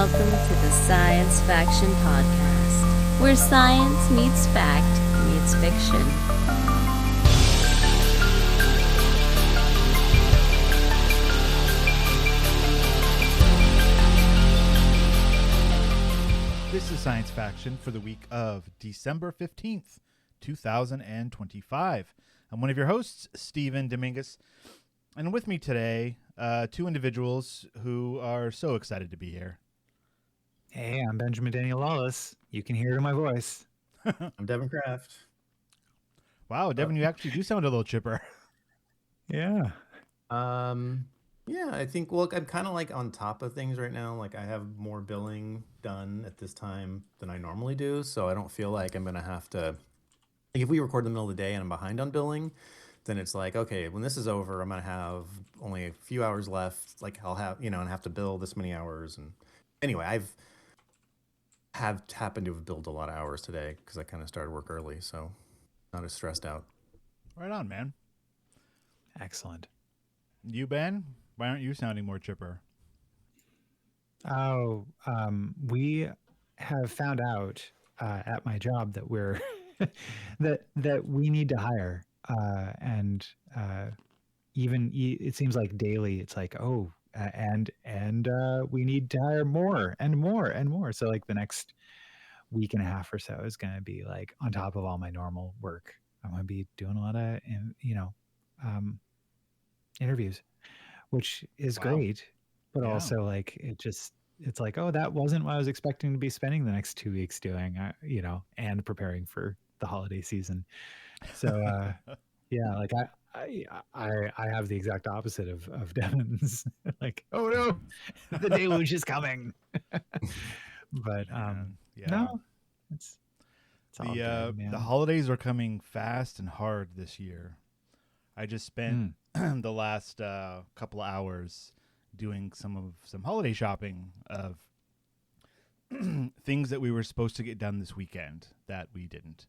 welcome to the Science Faction Podcast, where science meets fact meets fiction. This is Science Faction for the week of December 15th, 2025. I'm one of your hosts, Stephen Dominguez, and with me today, two individuals who are so excited to be here. Hey, I'm Benjamin Daniel Lawless. You can hear it in my voice. I'm Devon Kraft. Wow, Devon, you actually do sound a little chipper. Yeah. Yeah, I think, look, I'm kind of like on top of things right now. Like I have more billing done at this time than I normally do. So I don't feel like I'm going to have to, like if we record in the middle of the day and I'm behind on billing, then it's like, okay, when this is over, I'm going to have only a few hours left. Like I'll have, and have to bill this many hours. And anyway, have happened to have billed a lot of hours today because I kind of started work early. So not as stressed out. Right on, man. Excellent. You, Ben? Why aren't you sounding more chipper? Oh, we have found out at my job that we're that we need to hire, and even it seems like daily. It's like, oh, and we need to hire more and more and more. So like the next week and a half or so is going to be like on top of all my normal work. I'm going to be doing a lot of interviews, which is great, but also like it's like, oh, that wasn't what I was expecting to be spending the next 2 weeks doing, and preparing for the holiday season. So yeah, like I have the exact opposite of Devon's. Like, oh no, the deluge is coming. But no, it's all good, man. The holidays are coming fast and hard this year. I just spent the last couple of hours doing some holiday shopping of things that we were supposed to get done this weekend that we didn't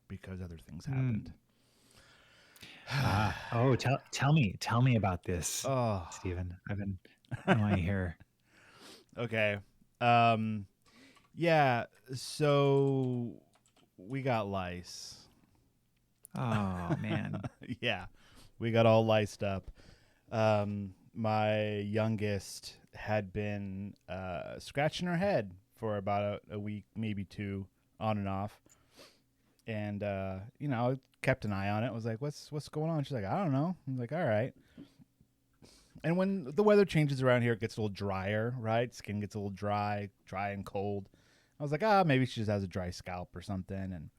because other things happened. Tell me about this, Stephen. I want to hear. Okay. Yeah. So we got lice. Oh man. Yeah. We got all liced up. My youngest had been scratching her head for about a week, maybe two, on and off. And, I kept an eye on it. I was like, what's going on? She's like, I don't know. I'm like, all right. And when the weather changes around here, it gets a little drier, right? Skin gets a little dry and cold. I was like, maybe she just has a dry scalp or something. And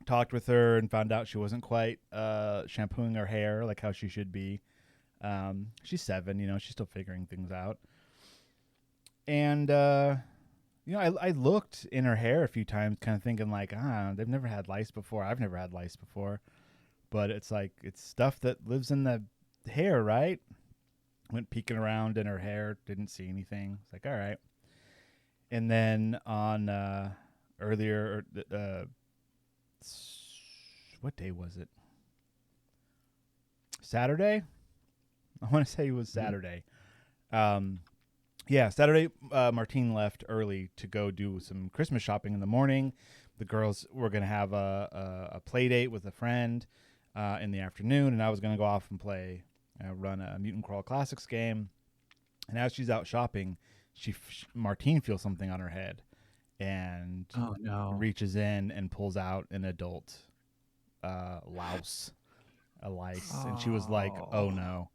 talked with her and found out she wasn't quite shampooing her hair like how she should be. She's 7, she's still figuring things out. And, I looked in her hair a few times kind of thinking like, they've never had lice before. I've never had lice before. But it's like, it's stuff that lives in the hair, right? Went peeking around in her hair, didn't see anything. It's like, all right. And then on earlier, what day was it? Saturday? I want to say it was Saturday. Saturday, Martine left early to go do some Christmas shopping in the morning. The girls were going to have a play date with a friend in the afternoon, and I was going to go off and run a Mutant Crawl Classics game. And as she's out shopping, Martine feels something on her head and reaches in and pulls out an adult louse, a lice. And she was like, oh no.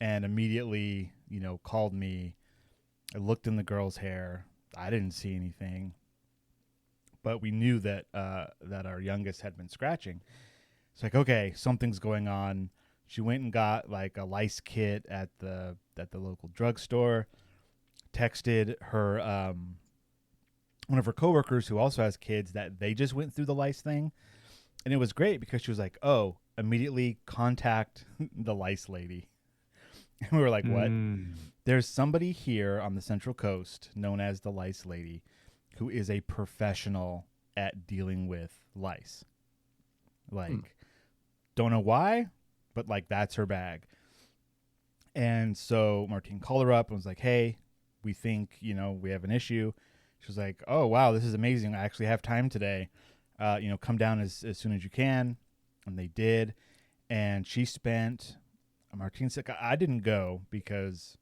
And immediately, called me. I looked in the girl's hair. I didn't see anything, but we knew that our youngest had been scratching. It's like, okay, something's going on. She went and got like a lice kit at the local drugstore. Texted her one of her coworkers who also has kids that they just went through the lice thing, and it was great because she was like, "Oh, immediately contact the lice lady." And we were like, what? There's somebody here on the Central Coast known as the lice lady who is a professional at dealing with lice. Like, don't know why, but like that's her bag. And so Martine called her up and was like, hey, we think, we have an issue. She was like, oh, wow, this is amazing. I actually have time today. Come down as soon as you can. And they did. And she spent, Martine said, I didn't go because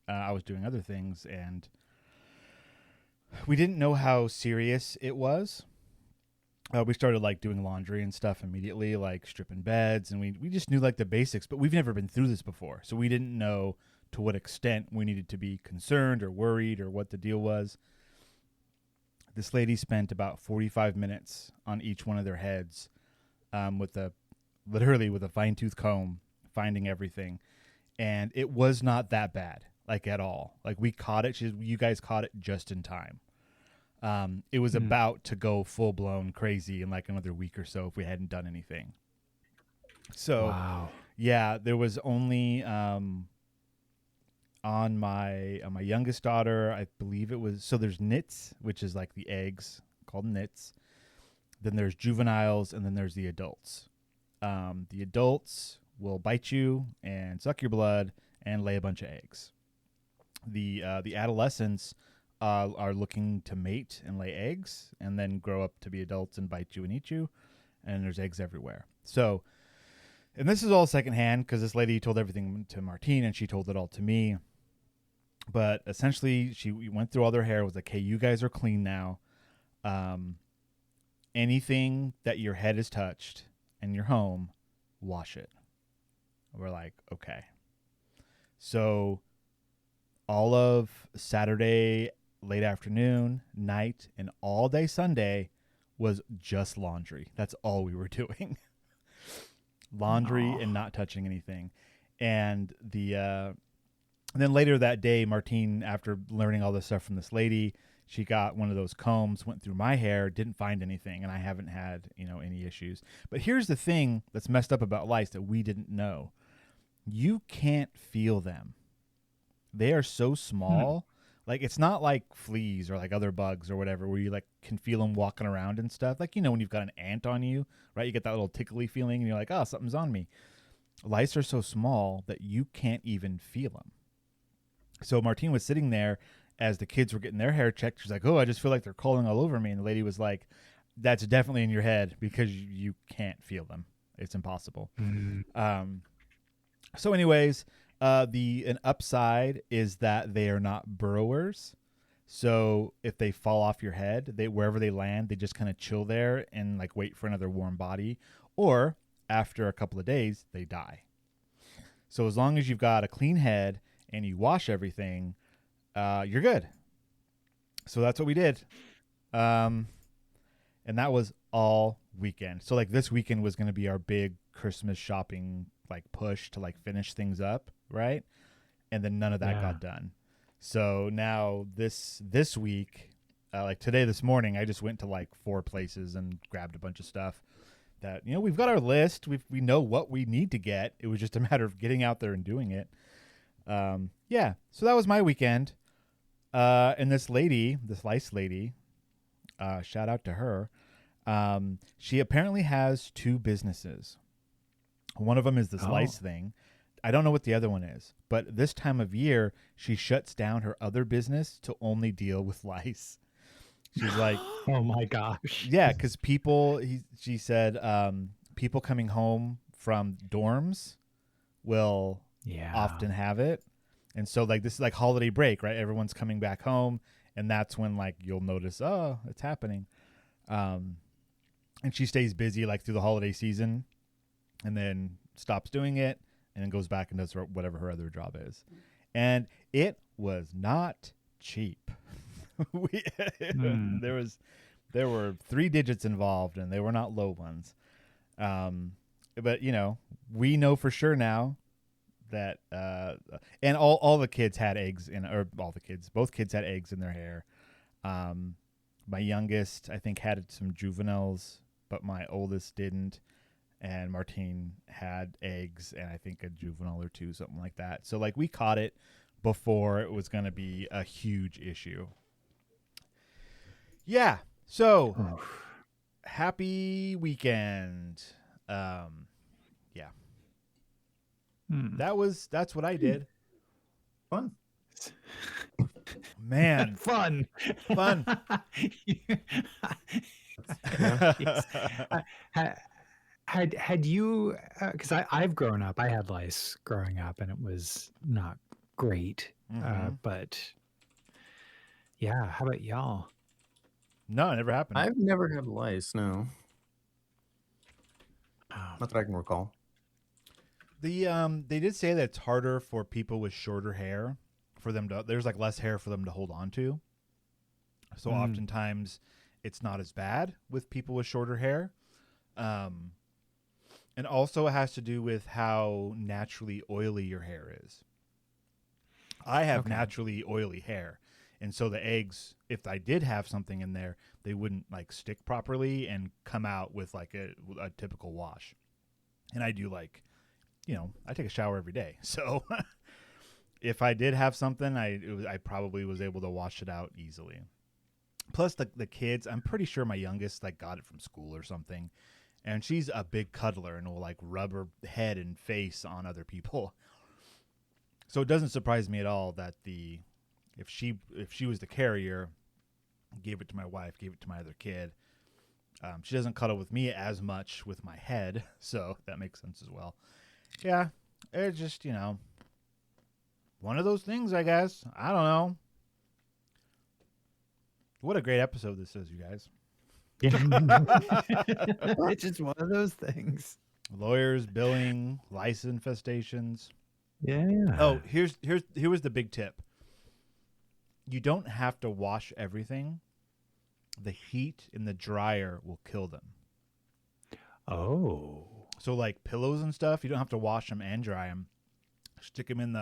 I was doing other things. And we didn't know how serious it was. We started like doing laundry and stuff immediately, like stripping beds. And we just knew like the basics, but we've never been through this before. So we didn't know to what extent we needed to be concerned or worried or what the deal was. This lady spent about 45 minutes on each one of their heads literally with a fine-tooth comb, finding everything. And it was not that bad, like at all. Like we caught it. You guys caught it just in time. It was about to go full-blown crazy in like another week or so if we hadn't done anything. So, wow. Yeah, there was only on my youngest daughter, I believe it was, so there's nits, which is like the eggs called nits. Then there's juveniles, and then there's the adults. The adults will bite you and suck your blood and lay a bunch of eggs. The adolescents are looking to mate and lay eggs and then grow up to be adults and bite you and eat you. And there's eggs everywhere. So, and this is all secondhand because this lady told everything to Martine and she told it all to me. But essentially, she went through all their hair, was like, hey, you guys are clean now. Anything that your head has touched and you're home, wash it. We're like, okay. So all of Saturday, late afternoon, night, and all day Sunday was just laundry. That's all we were doing. Laundry and not touching anything. And then later that day, Martine, after learning all this stuff from this lady, she got one of those combs, went through my hair, didn't find anything, and I haven't had, any issues. But here's the thing that's messed up about lice that we didn't know. You can't feel them. They are so small. Like, it's not like fleas or like other bugs or whatever where you like can feel them walking around and stuff. Like, when you've got an ant on you, right? You get that little tickly feeling and you're like, oh, something's on me. Lice are so small that you can't even feel them. So Martine was sitting there as the kids were getting their hair checked. She's like, oh, I just feel like they're crawling all over me. And the lady was like, that's definitely in your head because you can't feel them. It's impossible. So anyways, an upside is that they are not burrowers. So if they fall off your head, wherever they land, they just kind of chill there and like wait for another warm body. Or after a couple of days, they die. So as long as you've got a clean head and you wash everything, you're good. So that's what we did. And that was all weekend. So like this weekend was going to be our big Christmas shopping like push to like finish things up, right? And then none of that got done. So now this week, like today, this morning, I just went to like 4 places and grabbed a bunch of stuff that, we've got our list. We know what we need to get. It was just a matter of getting out there and doing it. So that was my weekend. And this lice lady, shout out to her. She apparently has 2 businesses. One of them is this lice thing. I don't know what the other one is, but this time of year, she shuts down her other business to only deal with lice. She's like, oh my gosh. Yeah, because she said, people coming home from dorms will often have it. And so like this is like holiday break, right? Everyone's coming back home, and that's when like you'll notice, oh, it's happening. And she stays busy like through the holiday season and then stops doing it and then goes back and does whatever her other job is. And it was not cheap. There were 3 digits involved, and they were not low ones. But we know for sure now that and all the kids had eggs both kids had eggs in their hair. My youngest, I think, had some juveniles, but my oldest didn't. And Martine had eggs and I think a juvenile or 2, something like that. So like we caught it before it was going to be a huge issue. Yeah. So happy weekend. Hmm. That's what I did. Fun. Man, Fun. Fun. Yes. Had you, because I've grown up, I had lice growing up and it was not great. But yeah, how about y'all? No, it never happened. I've never had lice, no. Oh, Not that I can recall. They did say that it's harder for people with shorter hair for them to, there's like less hair for them to hold on to. So oftentimes it's not as bad with people with shorter hair. And also it has to do with how naturally oily your hair is. I have naturally oily hair. And so the eggs, if I did have something in there, they wouldn't like stick properly and come out with like a typical wash. And I do like, you know, I take a shower every day. So if I did have something, I probably was able to wash it out easily. Plus the kids, I'm pretty sure my youngest like got it from school or something. And she's a big cuddler and will like rub her head and face on other people. So it doesn't surprise me at all that if she was the carrier, gave it to my wife, gave it to my other kid. She doesn't cuddle with me as much with my head, so that makes sense as well. Yeah, it's just, you know, one of those things, I guess. I don't know. What a great episode this is, you guys. It's just one of those things. Lawyers, billing, lice infestations. Yeah. Oh, here was the big tip. You don't have to wash everything. The heat in the dryer will kill them. Oh. So like pillows and stuff, you don't have to wash them and dry them. Stick them in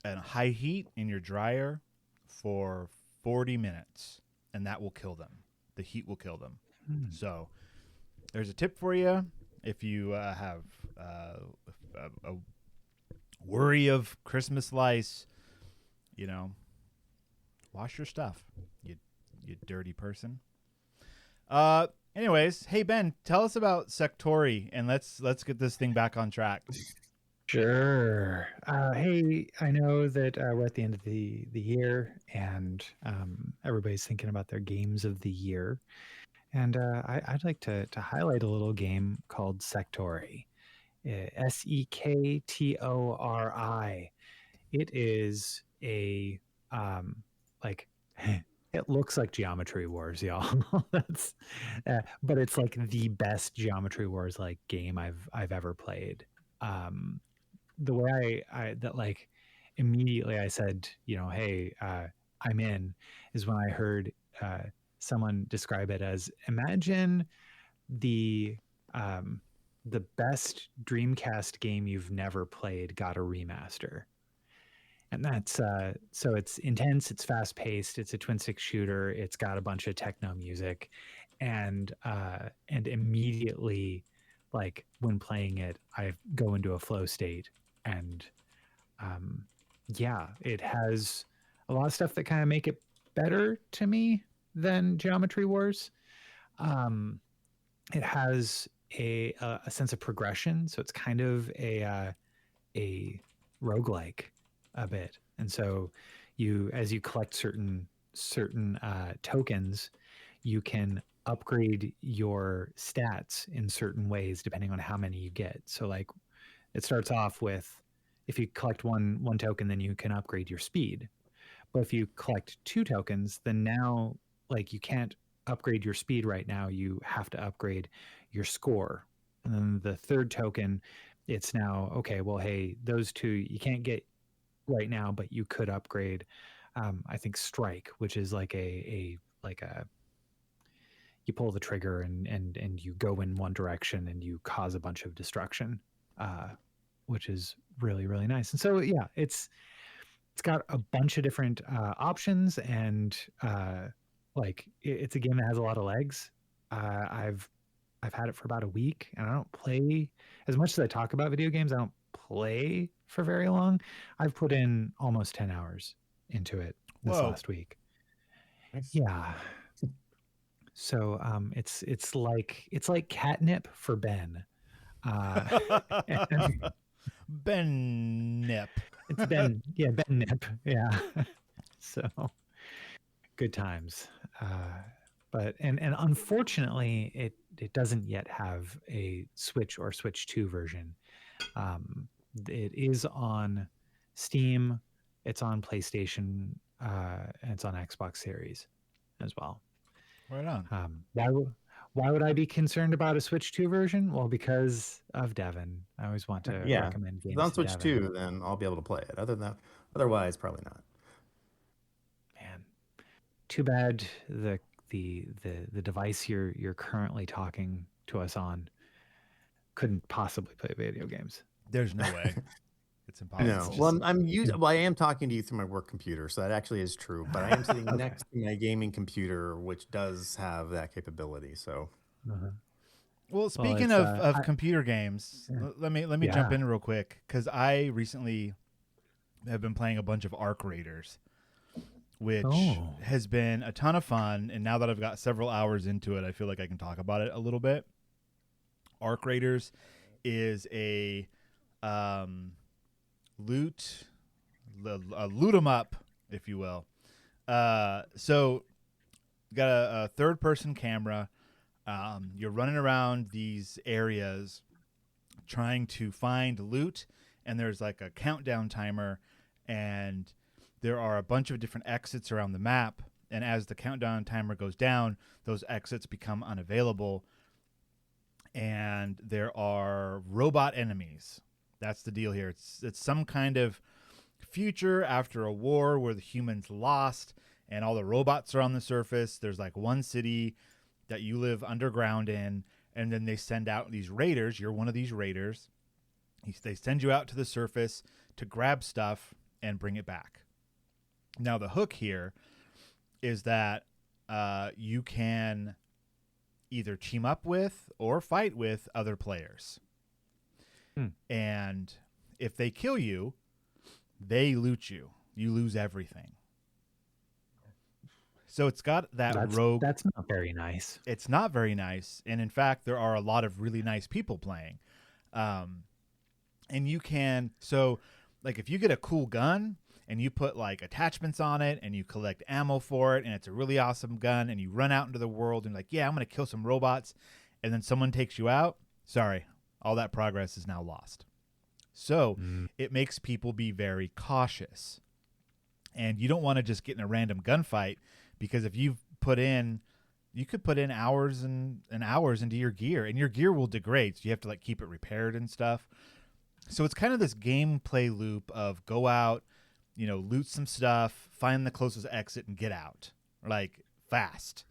high heat in your dryer for 40 minutes, and that will kill them. The heat will kill them. So there's a tip for you. If you have a worry of Christmas lice, you know, wash your stuff, you dirty person. Anyways, hey Ben, tell us about Sektori, and let's get this thing back on track. Sure. Hey, I know that we're at the end of the year, and everybody's thinking about their games of the year. And I'd like to highlight a little game called Sektori. Sektori. It is a like it looks like Geometry Wars, y'all. That's but it's like the best Geometry Wars like game I've ever played. The way I that like immediately I said, you know, hey, I'm in, is when I heard someone describe it as, imagine the best Dreamcast game you've never played got a remaster. And that's so it's intense, it's fast paced, it's a twin stick shooter, it's got a bunch of techno music, and immediately, like when playing it, I go into a flow state, and yeah, it has a lot of stuff that kind of make it better to me than Geometry Wars. It has a sense of progression, so it's kind of a roguelike a bit, and so as you collect certain tokens, you can upgrade your stats in certain ways depending on how many you get. So like it starts off with, if you collect one token, then you can upgrade your speed. But if you collect 2 tokens, then now like you can't upgrade your speed right now, you have to upgrade your score. And then the 3rd token, it's now, okay, well, hey, those 2 you can't get right now, but you could upgrade I think strike, which is like a you pull the trigger and you go in one direction and you cause a bunch of destruction, which is really, really nice. And so yeah, it's got a bunch of different options, and like it's a game that has a lot of legs. I've had it for about a week, and I don't play as much as I talk about video games. I don't play for very long. I've put in almost 10 hours into it this last week. Nice. Yeah. So it's like catnip for Ben. Bennnip. It's Bennnip. Yeah. So good times. But unfortunately, it doesn't yet have a Switch or Switch 2 version. It is on Steam, it's on PlayStation, and it's on Xbox Series as well. Right on. Why would I be concerned about a Switch 2 version? Well, because of Devon. I always want to Yeah. recommend If games it's on to Switch Devon. 2, then I'll be able to play it. Otherwise, probably not. Man, too bad the device you're currently talking to us on couldn't possibly play video games. There's no way. It's impossible. No. Well, I am talking to you through my work computer, so that actually is true. But I am sitting next to my gaming computer, which does have that capability. So, Well, speaking of computer games, let me jump in real quick because I recently have been playing a bunch of Arc Raiders, which has been a ton of fun. And now that I've got several hours into it, I feel like I can talk about it a little bit. Arc Raiders is a loot 'em up, if you will. So got a third person camera. You're running around these areas trying to find loot, and there's like a countdown timer, and there are a bunch of different exits around the map. And as the countdown timer goes down, those exits become unavailable. And there are robot enemies. That's the deal here. It's some kind of future after a war where the humans lost and all the robots are on the surface. There's like one city that you live underground in, and then they send out these raiders. You're one of these raiders. They send you out to the surface to grab stuff and bring it back. Now, the hook here is that you can either team up with or fight with other players. And if they kill you, they loot you. You lose everything. So it's got that rogue. That's not very nice. It's not very nice. And in fact, there are a lot of really nice people playing. And you can, so like if you get a cool gun and you put like attachments on it and you collect ammo for it and it's a really awesome gun and you run out into the world and like, yeah, I'm going to kill some robots, and then someone takes you out. Sorry, all that progress is now lost. So it makes people be very cautious. And you don't want to just get in a random gunfight, because if you could put in hours and hours into your gear, and your gear will degrade. So you have to like keep it repaired and stuff. So it's kind of this gameplay loop of go out, loot some stuff, find the closest exit and get out like fast.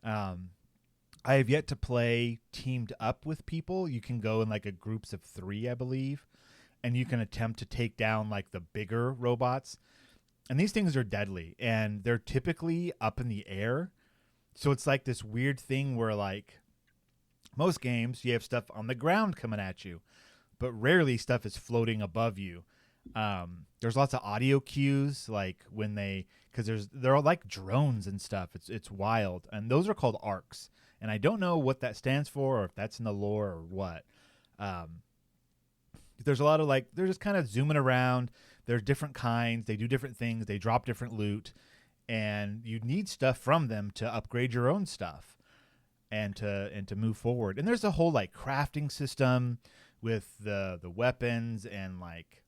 I have yet to play teamed up with people. You can go in like a groups of 3, I believe, and you can attempt to take down like the bigger robots. And these things are deadly, and they're typically up in the air. So it's like this weird thing where like most games, you have stuff on the ground coming at you, but rarely stuff is floating above you. There's lots of audio cues, like when because they're all like drones and stuff. It's wild, and those are called arcs. And I don't know what that stands for, or if that's in the lore or what. There's a lot of like, they're just kind of zooming around. There's different kinds. They do different things. They drop different loot, and you need stuff from them to upgrade your own stuff and to move forward. And there's a whole like crafting system with the weapons and like,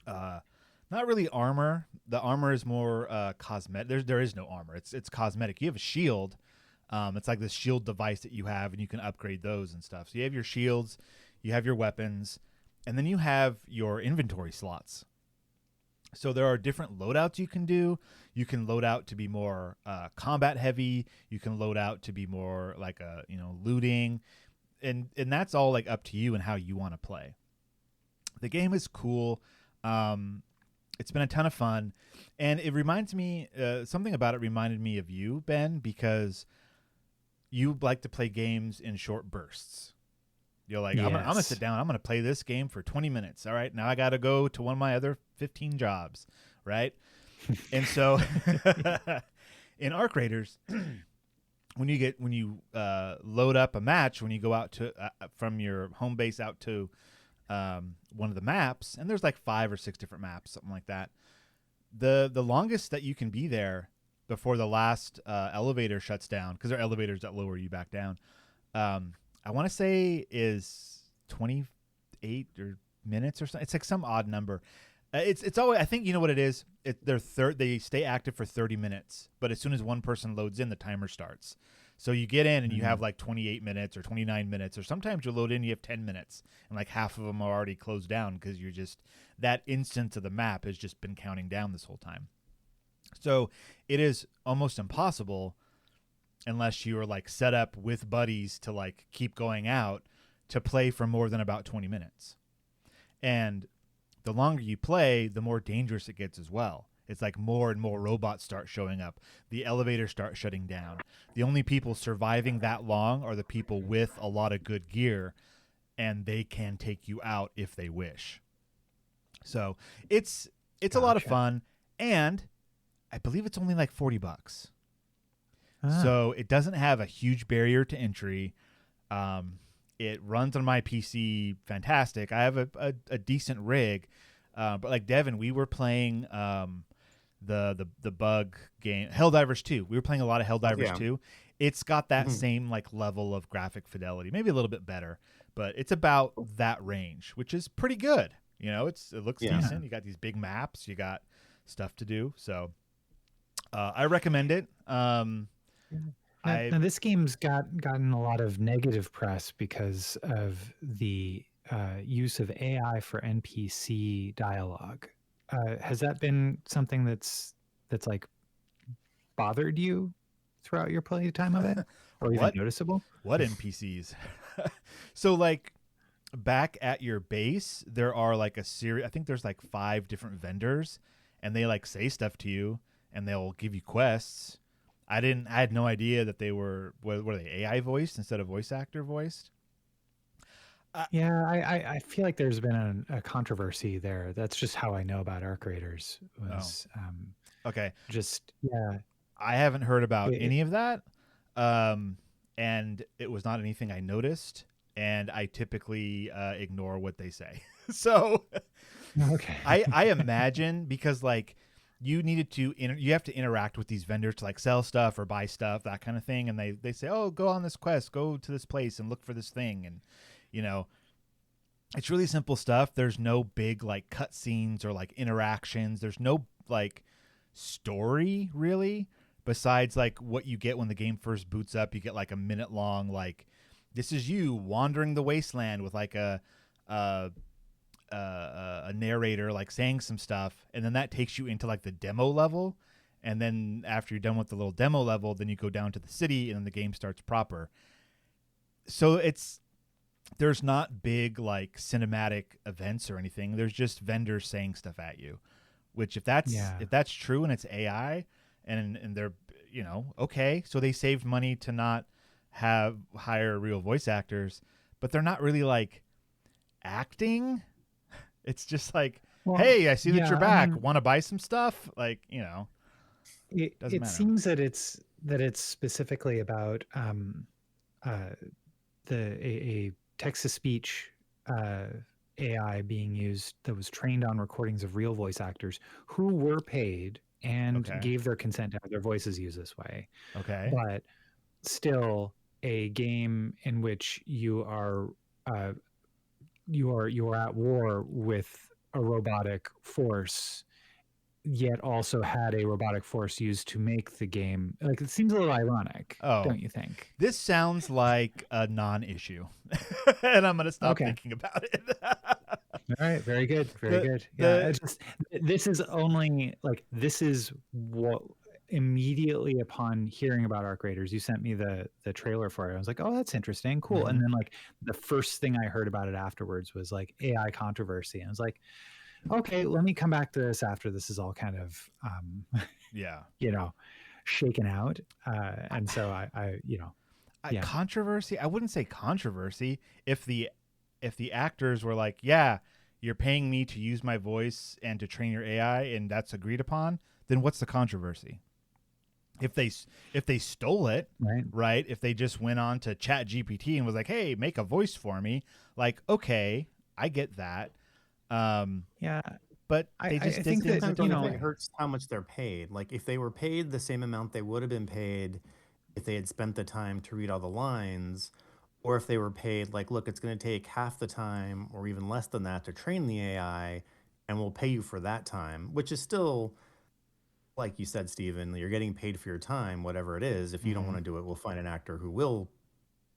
not really armor. The armor is more cosmetic. There is no armor. It's cosmetic. You have a shield. It's like this shield device that you have, and you can upgrade those and stuff. So you have your shields, you have your weapons, and then you have your inventory slots. So there are different loadouts you can do. You can load out to be more combat heavy. You can load out to be more like looting, and that's all like up to you and how you want to play. The game is cool. It's been a ton of fun, and it reminds me something about it reminded me of you, Ben, because you like to play games in short bursts. You're like, yes. I'm gonna sit down. I'm gonna play this game for 20 minutes. All right, now I got to go to one of my other 15 jobs, right? And so, in Arc Raiders, when you load up a match, when you go out to from your home base out to one of the maps, and there's like 5 or 6 different maps, something like that. the longest that you can be there before the last elevator shuts down, because there are elevators that lower you back down. I want to say is 28 or minutes or something. It's like some odd number. It's always, I think you know what it is. They stay active for 30 minutes, but as soon as one person loads in, the timer starts. So you get in and you have like 28 minutes or 29 minutes, or sometimes you load in, you have 10 minutes, and like half of them are already closed down because you're just, that instance of the map has just been counting down this whole time. So it is almost impossible, unless you are like set up with buddies to like keep going out, to play for more than about 20 minutes. And the longer you play, the more dangerous it gets as well. It's like more and more robots start showing up. The elevators start shutting down. The only people surviving that long are the people with a lot of good gear, and they can take you out if they wish. So it's a lot of fun, and I believe it's only like $40. So it doesn't have a huge barrier to entry. It runs on my PC fantastic. I have a decent rig, but like Devon, we were playing the bug game Helldivers 2. We were playing a lot of Helldivers 2. It's got that same like level of graphic fidelity, maybe a little bit better, but it's about that range, which is pretty good. You know, it looks decent. You got these big maps, you got stuff to do. So I recommend it. Now this game's gotten a lot of negative press because of the use of AI for NPC dialogue. Has that been something that's like bothered you throughout your playtime of it, or even noticeable? What NPCs? So like back at your base, there are like a series. I think there's like 5 different vendors, and they like say stuff to you, and they'll give you quests. I had no idea that they were they AI voiced instead of voice actor voiced. I feel like there's been a controversy there. That's just how I know about Arc Raiders. Okay. I haven't heard about any of that, and it was not anything I noticed. And I typically ignore what they say. So, okay. I imagine because like. You needed to you have to interact with these vendors to like sell stuff or buy stuff, that kind of thing, and they say, oh, go on this quest, go to this place and look for this thing, and you know, it's really simple stuff. There's no big like cutscenes or like interactions. There's no like story really, besides like what you get when the game first boots up. You get like a minute long like, this is you wandering the wasteland with like a narrator like saying some stuff, and then that takes you into like the demo level, and then after you're done with the little demo level, then you go down to the city, and then the game starts proper. So there's not big like cinematic events or anything. There's just vendors saying stuff at you, which if that's true and it's AI and they're, you know, okay, so they saved money to not hire real voice actors, but they're not really like acting. It's just like, hey, I see that you're back. Want to buy some stuff? Like, you know, it seems that it's specifically about a text-to-speech AI being used that was trained on recordings of real voice actors who were paid and gave their consent to have their voices used this way. Okay, but still, a game in which you are at war with a robotic force, yet also had a robotic force used to make the game. Like, it seems a little ironic, don't you think? This sounds like a non-issue, and I'm going to stop thinking about it. All right, very good, very good. This is what immediately upon hearing about Arc Raiders, you sent me the trailer for it. I was like, oh, that's interesting, cool. Mm-hmm. And then like the first thing I heard about it afterwards was like AI controversy, and I was like, okay, let me come back to this after this is all kind of shaken out. And so I controversy, I wouldn't say controversy if the actors were like, yeah, you're paying me to use my voice and to train your AI, and that's agreed upon, then what's the controversy? If they stole it, right? If they just went on to Chat GPT and was like, hey, make a voice for me, like, okay, I get that. But but I just think did that, things a you different know, way. It hurts how much they're paid. Like if they were paid the same amount they would have been paid if they had spent the time to read all the lines, or if they were paid like, look, it's going to take half the time or even less than that to train the AI, and we'll pay you for that time, which is still, like you said, Steven, you're getting paid for your time, whatever it is. If you don't want to do it, we'll find an actor who will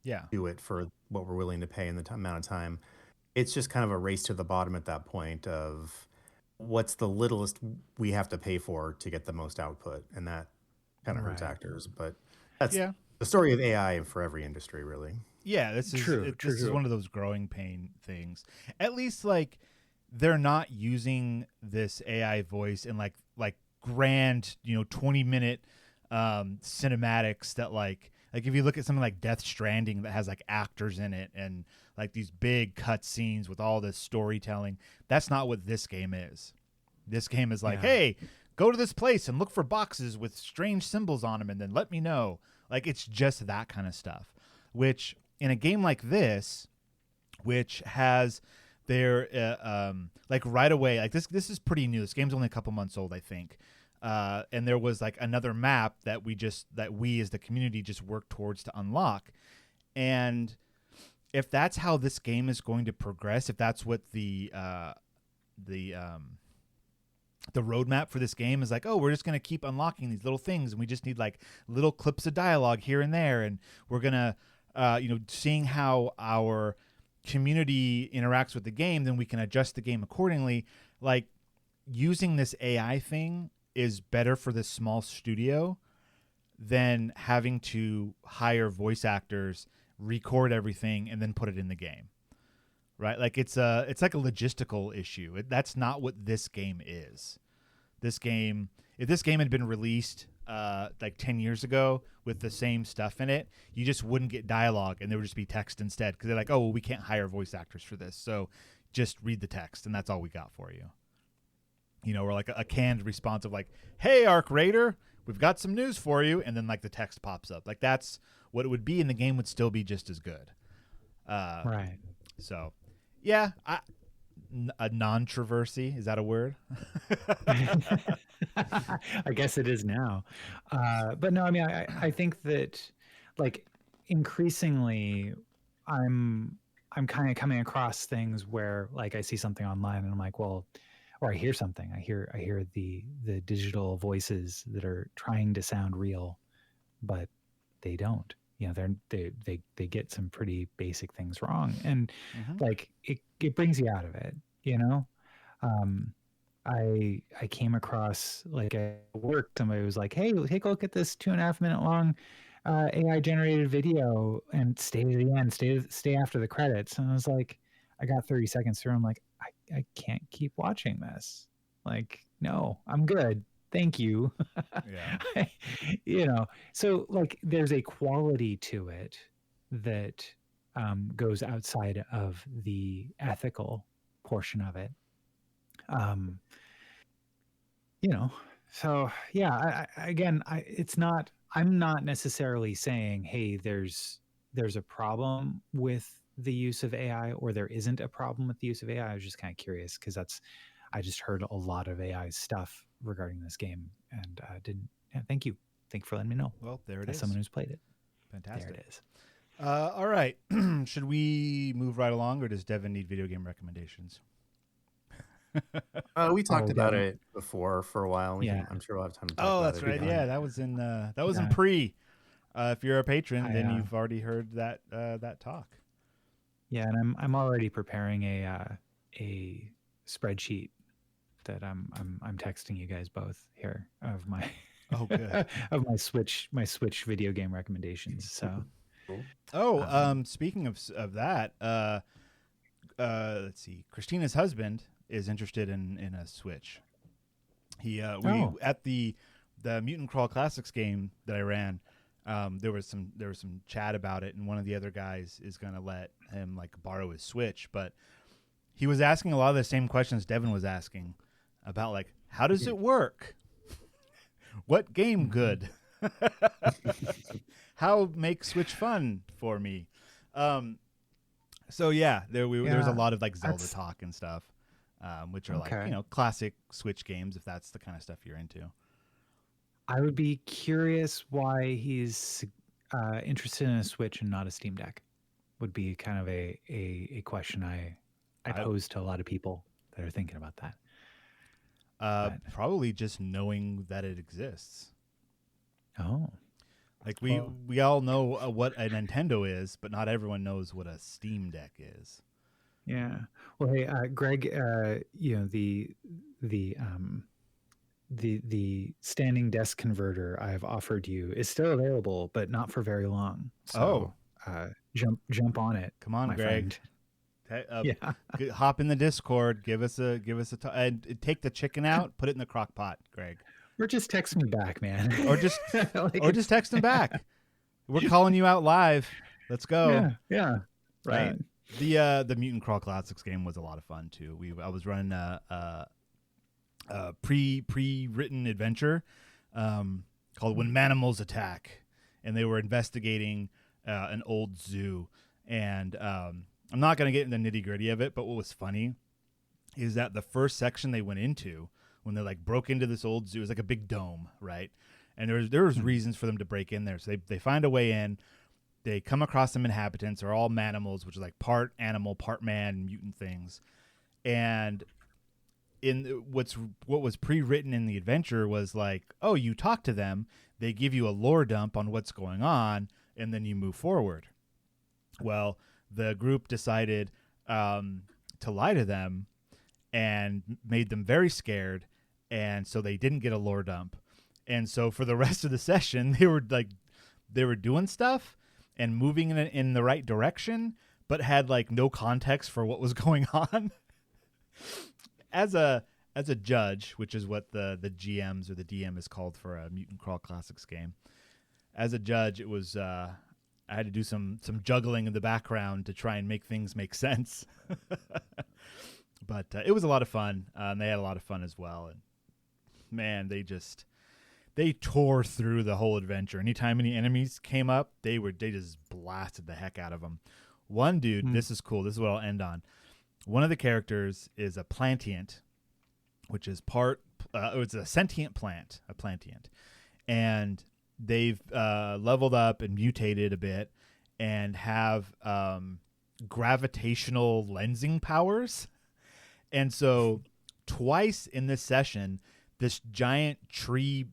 Yeah. do it for what we're willing to pay in the amount of time. It's just kind of a race to the bottom at that point of what's the littlest we have to pay for to get the most output, and that kind of hurts Right. actors. But that's Yeah. the story of AI for every industry, really. Yeah, this is one of those growing pain things. At least like they're not using this AI voice in like grand, 20-minute cinematics that like if you look at something like Death Stranding that has like actors in it and like these big cut scenes with all this storytelling, that's not what this game is. This game is like, hey, go to this place and look for boxes with strange symbols on them and then let me know. Like it's just that kind of stuff, which in a game like this, which has their like right away, like this is pretty new. This game's only a couple months old, I think. And there was like another map that we as the community just worked towards to unlock. And if that's how this game is going to progress, if that's what the roadmap for this game is like, oh, we're just going to keep unlocking these little things and we just need like little clips of dialogue here and there. And we're going to, seeing how our community interacts with the game, then we can adjust the game accordingly. Like using this AI thing is better for this small studio than having to hire voice actors, record everything, and then put it in the game. Right? Like it's like a logistical issue. That's not what this game is. This game, if this game had been released like 10 years ago with the same stuff in it, you just wouldn't get dialogue and there would just be text instead because they're like, oh, well, we can't hire voice actors for this. So just read the text and that's all we got for you. Or like a canned response of like, hey, Arc Raider, we've got some news for you. And then like the text pops up. Like that's what it would be and the game would still be just as good. Right. So, yeah, a non-troversy, is that a word? I guess it is now. But no, I mean, I think that like increasingly I'm kind of coming across things where like I see something online and I'm like, well, or I hear something. I hear the digital voices that are trying to sound real, but they don't. They get some pretty basic things wrong, and like it brings you out of it. I came across like at work, somebody was like, hey, take a look at this 2.5 minute long AI generated video and stay to the end, stay after the credits. And I was like, I got 30 seconds through. I'm like, I can't keep watching this. Like, no, I'm good. Thank you. Yeah. So like there's a quality to it that goes outside of the ethical portion of it. So yeah, I'm not necessarily saying, hey, there's a problem with the use of AI or there isn't a problem with the use of AI. I was just kind of curious because I just heard a lot of AI stuff regarding this game and thank you for letting me know. Well, there it as is. someone who's played it. Fantastic. There it is. All right. Should we move right along or does Devon need video game recommendations? We talked about it before for a while. I'm sure we'll have time to talk about it. Oh, that's right. Yeah, that was in pre. If you're a patron, then you've already heard that talk. Yeah, and I'm already preparing a spreadsheet that I'm texting you guys both here of my good. of my Switch video game recommendations. So speaking of that, let's see. Christina's husband is interested in a Switch. He at the Mutant Crawl Classics game that I ran, there was some chat about it, and one of the other guys is gonna let him like borrow his Switch, but he was asking a lot of the same questions Devon was asking about, like, how does it work? What game good? How make Switch fun for me? So yeah, there was a lot of like Zelda talk and stuff. which are like, Okay. classic Switch games, if that's the kind of stuff you're into. I would be curious why he's interested in a Switch and not a Steam Deck. Would be kind of a question I pose to a lot of people that are thinking about that. Probably just knowing that it exists. Oh. Like we all know what a Nintendo is, but not everyone knows what a Steam Deck is. Yeah. Well, hey, Greg, the standing desk converter I've offered you is still available, but not for very long. So, jump on it. Come on, my Greg. friend. Hop in the Discord. Give us and take the chicken out. Put it in the crock pot, Greg. Or just text me back, man. Or just just text him back. We're calling you out live. Let's go. Yeah. Right. The Mutant Crawl Classics game was a lot of fun too. I was running a pre-written adventure called When Manimals Attack, and they were investigating an old zoo. And I'm not going to get into the nitty-gritty of it, but what was funny is that the first section they went into, when they like broke into this old zoo, it was like a big dome, right? And there was reasons for them to break in there. So they find a way in. They come across some inhabitants. They're all manimals, which is like part animal, part man, mutant things. And what was pre-written in the adventure was like, oh, you talk to them, they give you a lore dump on what's going on, and then you move forward. Well, the group decided to lie to them and made them very scared, and so they didn't get a lore dump. And so for the rest of the session, they were doing stuff and moving in the right direction, but had like no context for what was going on. As a judge, which is what the GMs or the DM is called for a Mutant Crawl Classics game, as a judge, it was I had to do some juggling in the background to try and make things make sense. But it was a lot of fun. They had a lot of fun as well. And man, they tore through the whole adventure. Anytime any enemies came up, they just blasted the heck out of them. One dude, this is cool. This is what I'll end on. One of the characters is a plantient, which is it's a sentient plant, a plantient. And they've leveled up and mutated a bit and have gravitational lensing powers. And so twice in this session, this giant tree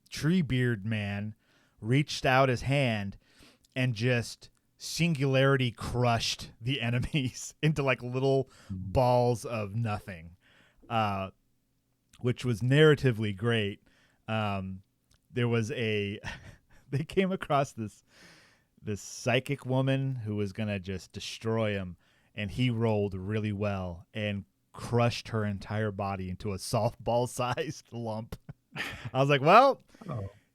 beard man reached out his hand and just singularity crushed the enemies into like little balls of nothing, which was narratively great. There was they came across this psychic woman who was going to just destroy him, and he rolled really well and crushed her entire body into a softball-sized lump. I was like, well,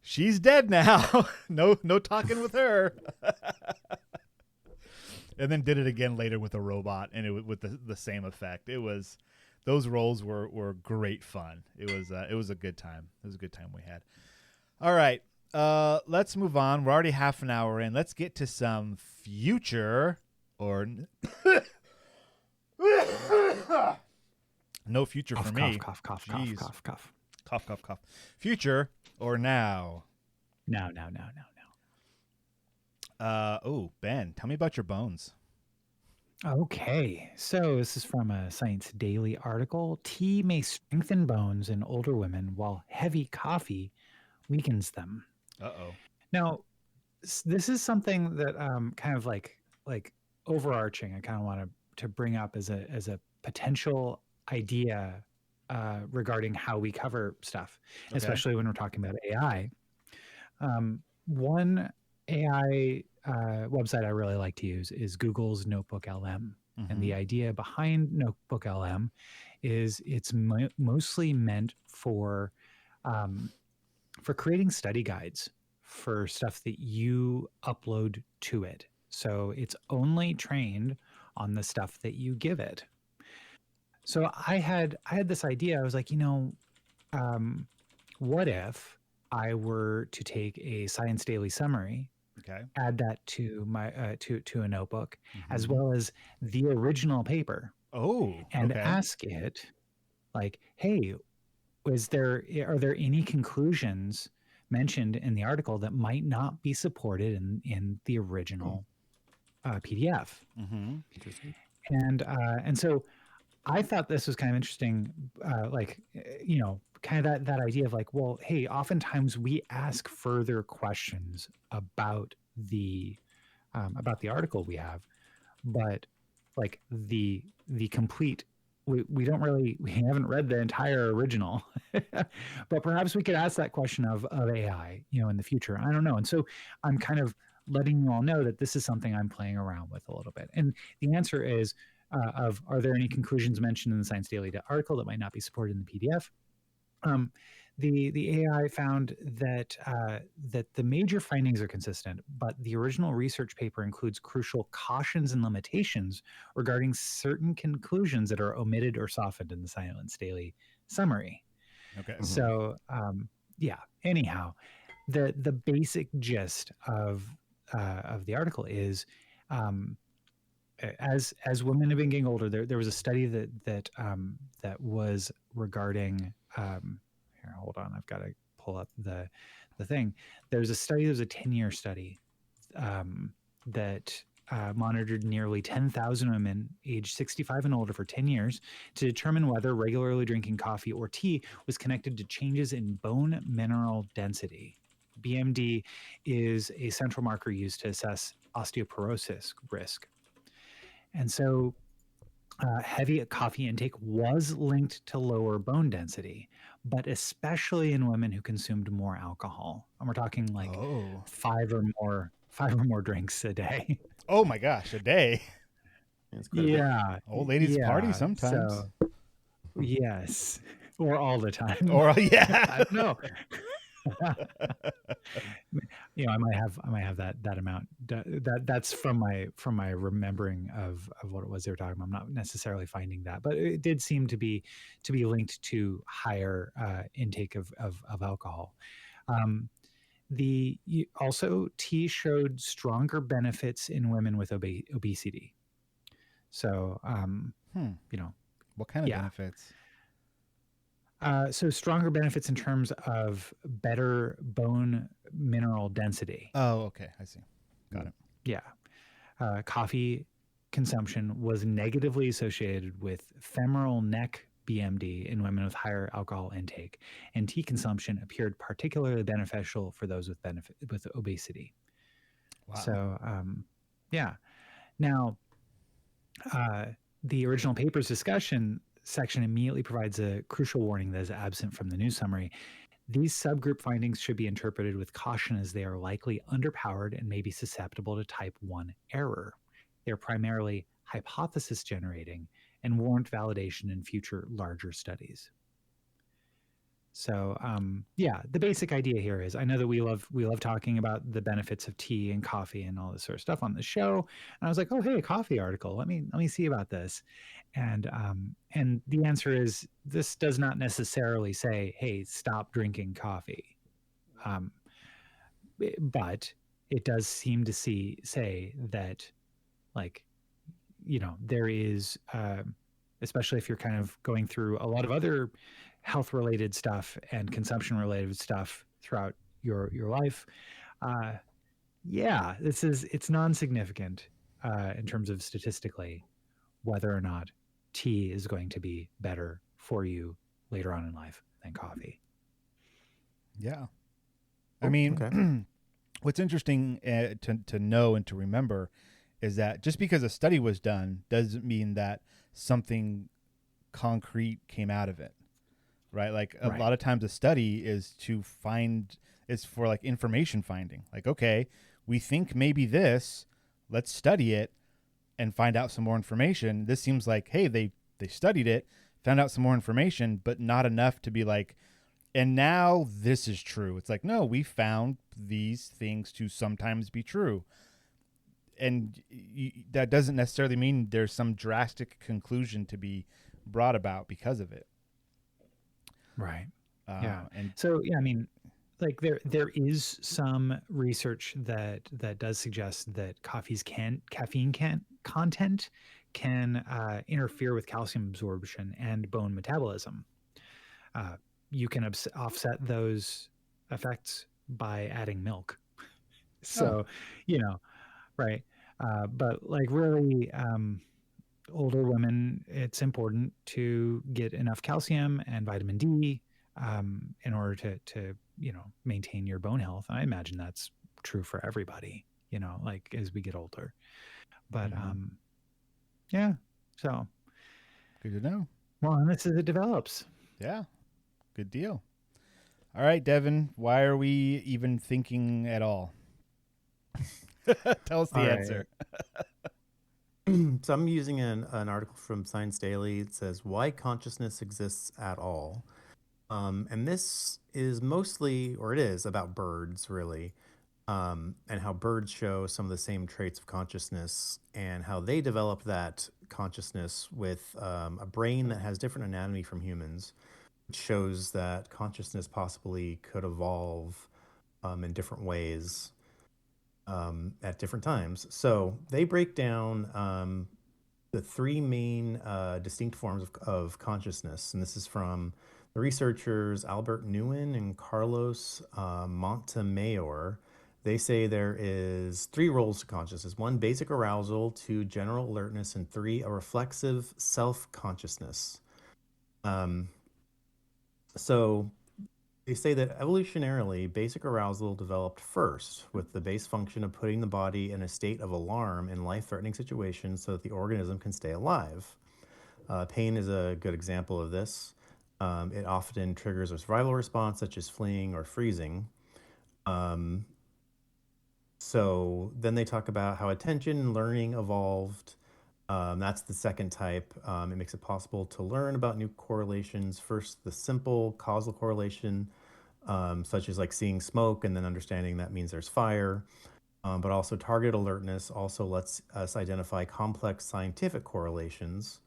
she's dead now. No talking with her. And then did it again later with a robot, and it with the same effect. Those rolls were great fun. It was a good time. It was a good time we had. All right, let's move on. We're already half an hour in. Let's get to some future or no future for me. Cough. Future or now? No. Ben, tell me about your bones. Okay, so this is from a Science Daily article. Tea may strengthen bones in older women, while heavy coffee weakens them. Uh-oh. Now, this is something that kind of like overarching. I kind of want to bring up as a potential idea regarding how we cover stuff, especially when we're talking about AI. One AI website I really like to use is Google's Notebook LM. And the idea behind Notebook LM is it's mostly meant for creating study guides for stuff that you upload to it. So it's only trained on the stuff that you give it. So I had this idea. I was like, what if I were to take a Science Daily summary, add that to my to a notebook, as well as the original paper, and ask it, like, hey, are there any conclusions mentioned in the article that might not be supported in the original PDF? Mm-hmm. Interesting. And so I thought this was kind of interesting, kind of that idea of like, well, hey, oftentimes we ask further questions about the article we have, but like the complete, we haven't read the entire original, but perhaps we could ask that question of AI, in the future. I don't know. And so I'm kind of letting you all know that this is something I'm playing around with a little bit. And the answer is, are there any conclusions mentioned in the Science Daily article that might not be supported in the PDF? The AI found that the major findings are consistent, but the original research paper includes crucial cautions and limitations regarding certain conclusions that are omitted or softened in the Science Daily summary. Okay. So anyhow, the basic gist of the article is, as women have been getting older, there was a study that was regarding. Here, hold on, I've got to pull up the thing. There's a 10-year study that monitored nearly 10,000 women aged 65 and older for 10 years to determine whether regularly drinking coffee or tea was connected to changes in bone mineral density. BMD is a central marker used to assess osteoporosis risk. And so heavy coffee intake was linked to lower bone density, but especially in women who consumed more alcohol. And we're talking like 5 or more drinks a day. Oh my gosh, a day. Yeah. Old ladies party sometimes. So, yes. Or all the time. Or I don't know. I might have that amount. That's from my remembering of what it was they were talking about. I'm not necessarily finding that, but it did seem to be linked to higher intake of alcohol. Also tea showed stronger benefits in women with obesity. So what kind of benefits? So stronger benefits in terms of better bone mineral density. Oh, okay. I see. Got it. Yeah. Coffee consumption was negatively associated with femoral neck BMD in women with higher alcohol intake, and tea consumption appeared particularly beneficial for those with obesity. Wow. So, Now, the original paper's discussion section immediately provides a crucial warning that is absent from the news summary. These subgroup findings should be interpreted with caution as they are likely underpowered and may be susceptible to type 1 error. They are primarily hypothesis generating and warrant validation in future larger studies. So, the basic idea here is, I know that we love talking about the benefits of tea and coffee and all this sort of stuff on the show. And I was like, oh, hey, a coffee article. Let me see about this. And the answer is, this does not necessarily say, hey, stop drinking coffee. But it does seem to say that, like, there is, especially if you're kind of going through a lot of other health related stuff and consumption related stuff throughout your life. It's non-significant in terms of statistically whether or not tea is going to be better for you later on in life than coffee. Yeah. I mean, what's interesting to know and to remember is that just because a study was done doesn't mean that something concrete came out of it. Right. Like a lot of times a study is for like information finding. Like, okay, we think maybe this, let's study it and find out some more information. This seems like, hey, they studied it, found out some more information, but not enough to be like, and now this is true. It's like, no, we found these things to sometimes be true. And that doesn't necessarily mean there's some drastic conclusion to be brought about because of it. Right. And so, I mean, like there is some research that does suggest that caffeine content can interfere with calcium absorption and bone metabolism. You can offset those effects by adding milk. So, you know, right. But like really, older women, it's important to get enough calcium and vitamin D in order to maintain your bone health. I imagine that's true for everybody, like as we get older. But yeah, so Good to know. well, and this as it develops. Yeah, good deal. All right, Devon, why are we even thinking at all? Tell us the answer. So I'm using an article from Science Daily. It says why consciousness exists at all. And this is mostly, or it is, about birds, really, and how birds show some of the same traits of consciousness and how they develop that consciousness with a brain that has different anatomy from humans, which shows that consciousness possibly could evolve in different ways at different times. So they break down the three main distinct forms of consciousness. And this is from the researchers Albert Nguyen and Carlos Montemayor. They say there is three roles to consciousness: one, basic arousal; two, general alertness; and three, a reflexive self-consciousness. So they say that evolutionarily, basic arousal developed first with the base function of putting the body in a state of alarm in life-threatening situations so that the organism can stay alive. Pain is a good example of this. It often triggers a survival response such as fleeing or freezing. So then they talk about how attention and learning evolved. That's the second type. It makes it possible to learn about new correlations. First, the simple causal correlation, such as like seeing smoke and then understanding that means there's fire. But also target alertness also lets us identify complex scientific correlations.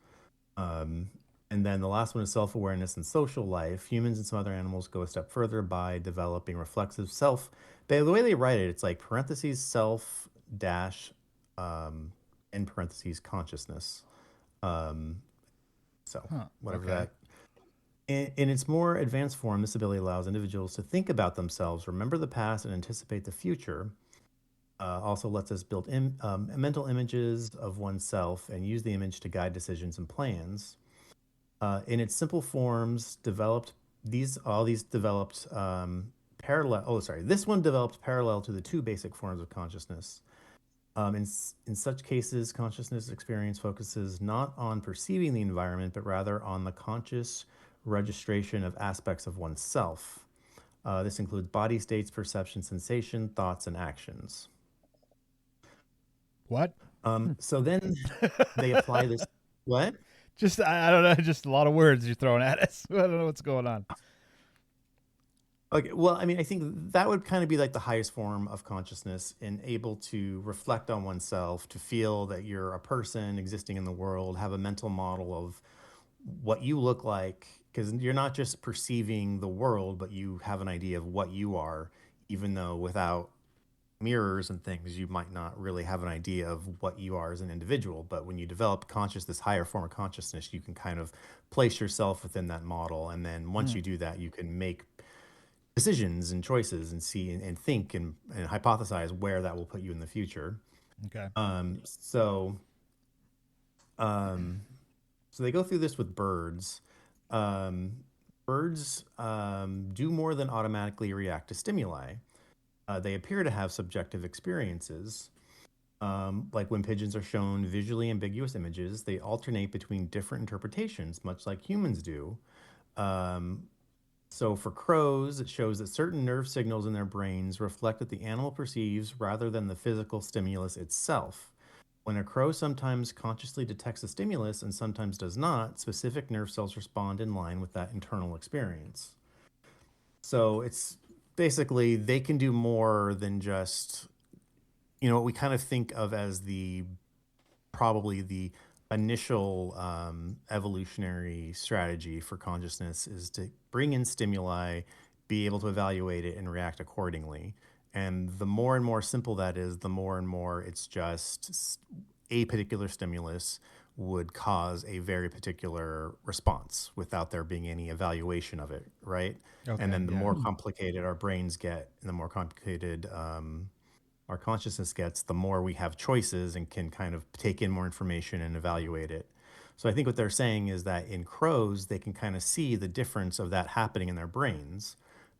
And then the last one is self-awareness and social life. Humans and some other animals go a step further by developing reflexive self. The way they write it, it's like parentheses self dash in parentheses consciousness. Whatever that. In its more advanced form, this ability allows individuals to think about themselves, remember the past, and anticipate the future. Also lets us build mental images of oneself and use the image to guide decisions and plans. In its simple forms, this one developed parallel to the two basic forms of consciousness. In such cases, consciousness experience focuses not on perceiving the environment, but rather on the conscious registration of aspects of oneself. This includes body states, perception, sensation, thoughts, and actions. What? So then they apply this. What? I don't know. Just a lot of words you're throwing at us. I don't know what's going on. Okay, well, I mean, I think that would kind of be like the highest form of consciousness, and able to reflect on oneself, to feel that you're a person existing in the world, have a mental model of what you look like, because you're not just perceiving the world, but you have an idea of what you are, even though without mirrors and things, you might not really have an idea of what you are as an individual. But when you develop this higher form of consciousness, you can kind of place yourself within that model. And then once you do that, you can make decisions and choices and see and think and hypothesize where that will put you in the future. Okay. So they go through this with birds. Birds do more than automatically react to stimuli. They appear to have subjective experiences. Like when pigeons are shown visually ambiguous images, they alternate between different interpretations, much like humans do. So for crows, it shows that certain nerve signals in their brains reflect what the animal perceives rather than the physical stimulus itself. When a crow sometimes consciously detects a stimulus and sometimes does not, specific nerve cells respond in line with that internal experience. So it's basically they can do more than just, what we kind of think of as probably the initial evolutionary strategy for consciousness is to bring in stimuli, be able to evaluate it, and react accordingly. And the more and more simple that is, the more and more it's just a particular stimulus would cause a very particular response without there being any evaluation of it, right? Okay, And then the yeah. more complicated our brains get, and the more complicated our consciousness gets, the more we have choices and can kind of take in more information and evaluate it. So I think what they're saying is that in crows, they can kind of see the difference of that happening in their brains.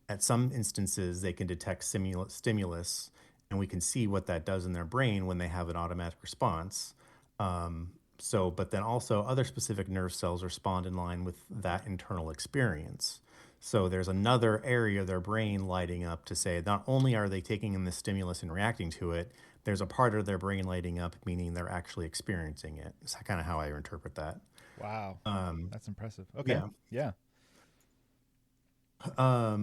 At some instances, they can detect stimulus, and we can see what that does in their brain when they have an automatic response. But then also other specific nerve cells respond in line with that internal experience. So there's another area of their brain lighting up to say not only are they taking in the stimulus and reacting to it, there's a part of their brain lighting up, meaning they're actually experiencing it. It's kind of how I interpret that. Wow. That's impressive. Okay. Yeah. Yeah.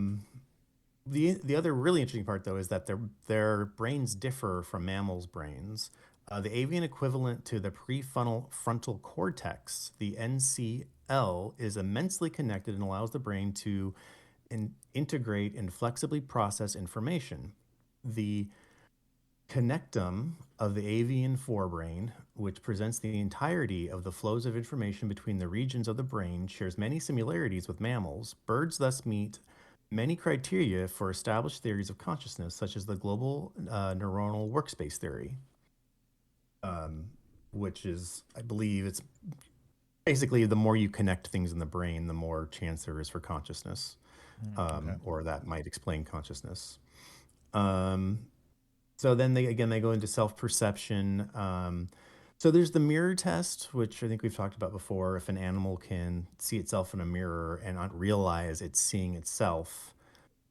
The other really interesting part, though, is that their brains differ from mammals' brains. The avian equivalent to the prefrontal cortex, the NCL, is immensely connected and allows the brain to integrate and flexibly process information. The connectum of the avian forebrain, which presents the entirety of the flows of information between the regions of the brain, shares many similarities with mammals. Birds thus meet many criteria for established theories of consciousness, such as the global neuronal workspace theory, which is, I believe, it's basically the more you connect things in the brain, the more chance there is for consciousness, or that might explain consciousness. So then they go into self-perception. So there's the mirror test, which I think we've talked about before. If an animal can see itself in a mirror and not realize it's seeing itself,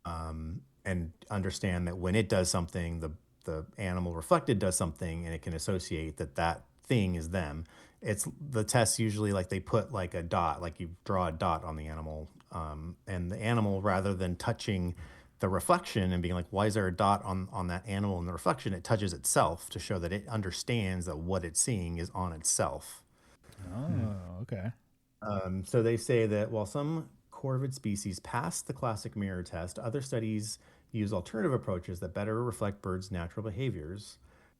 and understand that when it does something, the animal reflected does something, and it can associate that thing is them. It's the test usually like they put like a dot, like you draw a dot on the animal, and the animal, rather than touching the reflection and being like, why is there a dot on that animal in the reflection? It touches itself to show that it understands that what it's seeing is on itself. Oh, okay. So they say that while some corvid species pass the classic mirror test, other studies use alternative approaches that better reflect birds' natural behaviors.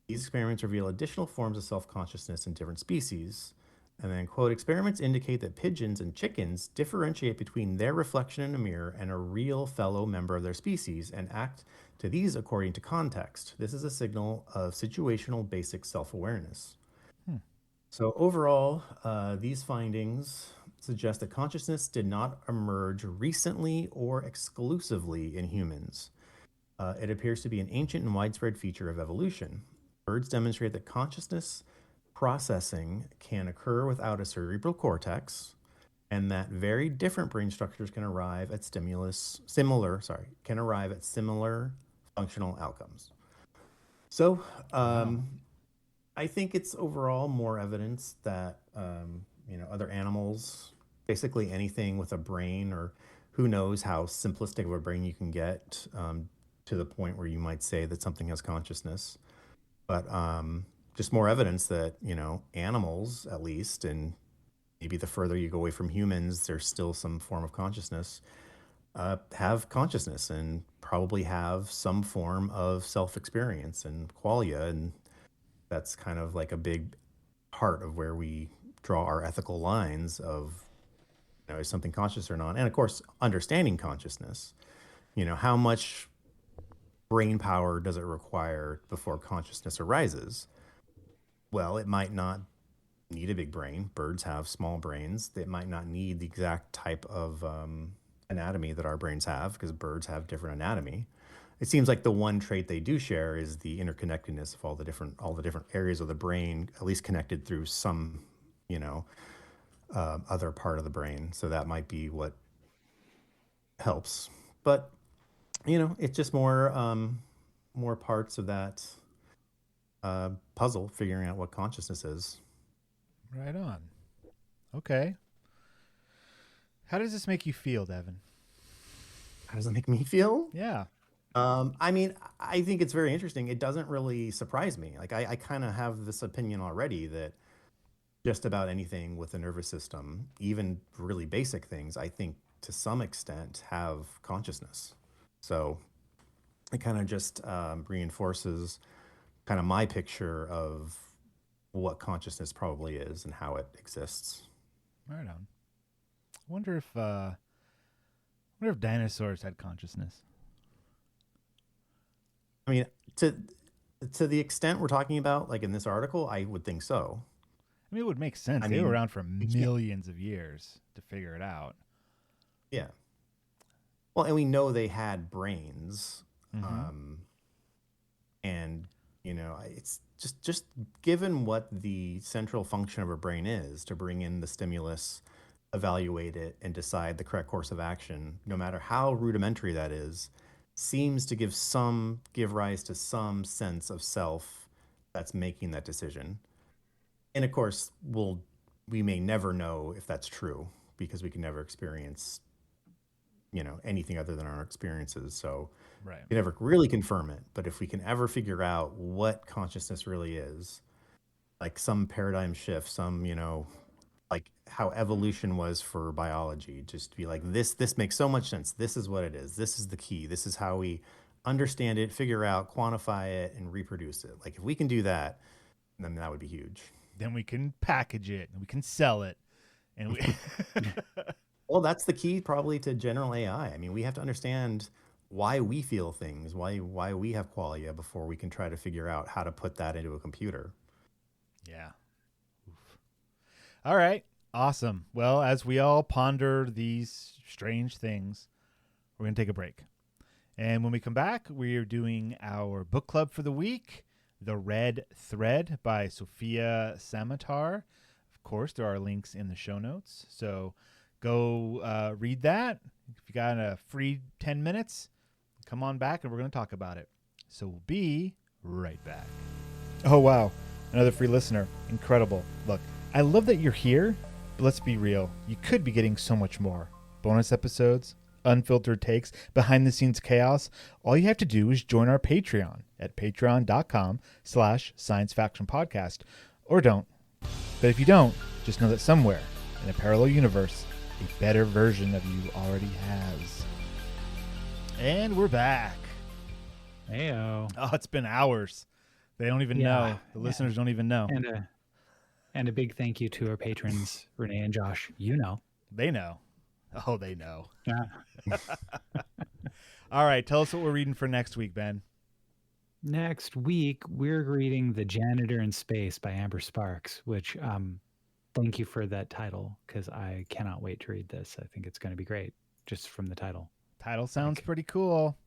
These experiments reveal additional forms of self-consciousness in different species. And then, quote, experiments indicate that pigeons and chickens differentiate between their reflection in a mirror and a real fellow member of their species and act to these according to context. This is a signal of situational basic self-awareness. So overall, these findings suggest that consciousness did not emerge recently or exclusively in humans. It appears to be an ancient and widespread feature of evolution. Birds demonstrate that consciousness processing can occur without a cerebral cortex, and that very different brain structures can arrive at similar functional outcomes. So, I think it's overall more evidence that other animals, basically anything with a brain, or who knows how simplistic of a brain you can get, to the point where you might say that something has consciousness. But just more evidence that animals, at least, and maybe the further you go away from humans, there's still some form of consciousness, have consciousness and probably have some form of self-experience and qualia, and that's kind of like a big part of where we draw our ethical lines of, is something conscious or not? And of course, understanding consciousness, how much brain power does it require before consciousness arises? Well, it might not need a big brain. Birds have small brains. They might not need the exact type of anatomy that our brains have, because birds have different anatomy. It seems like the one trait they do share is the interconnectedness of all the different areas of the brain, at least connected through some, other part of the brain. So that might be what helps. But it's just more parts of that puzzle, figuring out what consciousness is. Right on. Okay. How does this make you feel, Devon? How does it make me feel? Yeah. I mean, I think it's very interesting. It doesn't really surprise me. Like I kind of have this opinion already that just about anything with the nervous system, even really basic things, I think to some extent have consciousness. So it kind of just reinforces kind of my picture of what consciousness probably is and how it exists. Right on. I wonder if dinosaurs had consciousness. I mean, to the extent we're talking about, like in this article, I would think so. I mean, it would make sense. I They were mean, around for millions of years to figure it out. Yeah. Well, and we know they had brains. Mm-hmm. And, you know, it's just given what the central function of a brain is, to bring in the stimulus, evaluate it, and decide the correct course of action, no matter how rudimentary that is, seems to give rise to some sense of self that's making that decision. And of course, we may never know if that's true, because we can never experience, you know, anything other than our experiences. So Right. we never really confirm it. But if we can ever figure out what consciousness really is, like some paradigm shift, some, you know, like how evolution was for biology, just be like, this makes so much sense. This is what it is. This is the key. This is how we understand it, figure out, quantify it, and reproduce it. Like if we can do that, then that would be huge. Then we can package it and we can sell it, and we. Well, that's the key probably to general AI. I mean, we have to understand why we feel things, why we have qualia before we can try to figure out how to put that into a computer. Yeah. Oof. All right. Awesome. Well, as we all ponder these strange things, we're going to take a break. And when we come back, we are doing our book club for the week, The Red Thread by Sophia Samatar. Of course, there are links in the show notes. So go read that. If you got a free 10 minutes, come on back and we're going to talk about it. So we'll be right back. Oh, wow. Another free listener. Incredible. Look, I love that you're here, but let's be real. You could be getting so much more. Bonus episodes, unfiltered takes, behind-the-scenes chaos. All you have to do is join our Patreon at patreon.com/sciencefactionpodcast. Or don't. But if you don't, just know that somewhere in a parallel universe, a better version of you already has. And we're back. Heyo. Oh, it's been hours. They don't even know. The listeners don't even know. And a big thank you to our patrons, Renee and Josh. You know. They know. Oh, they know. Yeah. All right. Tell us what we're reading for next week, Ben. Next week, we're reading The Janitor in Space by Amber Sparks, which thank you for that title, because I cannot wait to read this. I think it's going to be great, just from the title. Title sounds pretty cool.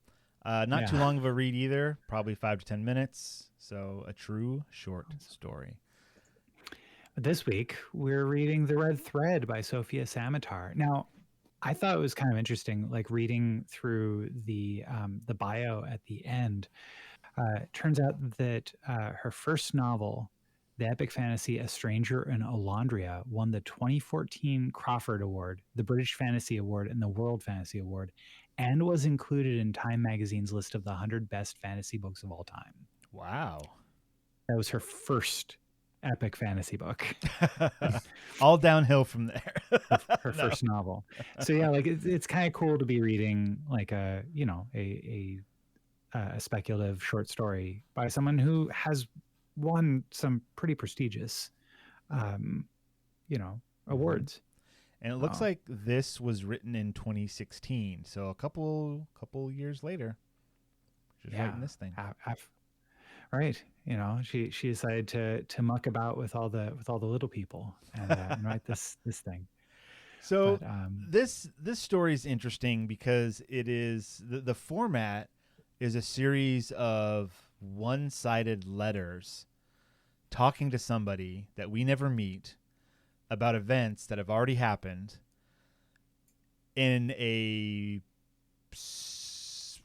Not too long of a read either, probably 5 to 10 minutes. So a true short story. This week, we're reading The Red Thread by Sophia Samatar. Now, I thought it was kind of interesting, like reading through the bio at the end. Turns out that her first novel, the epic fantasy A Stranger in Alondria, won the 2014 Crawford Award, the British Fantasy Award, and the World Fantasy Award, and was included in Time Magazine's list of the 100 best fantasy books of all time. Wow. That was her first epic fantasy book. All downhill from there. her first novel. So yeah, like it's kind of cool to be reading like a speculative short story by someone who has won some pretty prestigious awards. And it looks like this was written in 2016, so a couple years later. She's writing this thing. Right. You know, she decided to muck about with all the little people and write this thing. So this story is interesting because it is the format is a series of one-sided letters talking to somebody that we never meet about events that have already happened in a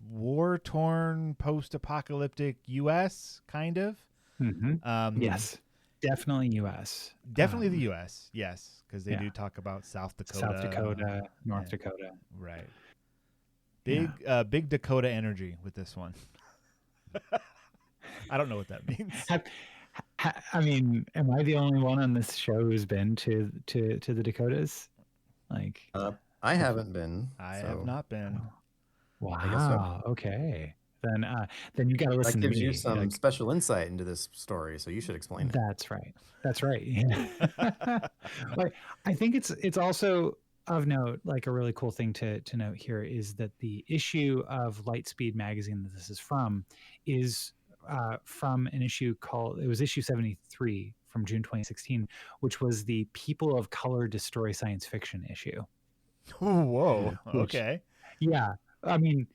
war-torn post-apocalyptic U.S. kind of. Mm-hmm. Yes, definitely U.S. Definitely the U.S. Yes, because they do talk about South Dakota, North Dakota. Right. Big Dakota energy with this one. I don't know what that means. I mean, am I the only one on this show who's been to the Dakotas? Like, I haven't been. I have not been. Wow. I guess so. Okay. then you got to That listen to gives me. you some Like, special insight into this story, so you should explain it. that's right. That's right. Yeah. Like, I think it's also of note, like a really cool thing to note here is that the issue of Lightspeed magazine that this is from is from an issue called, it was issue 73 from June 2016, which was the People of Color Destroy Science Fiction issue. Whoa. Which, Okay. yeah, I mean,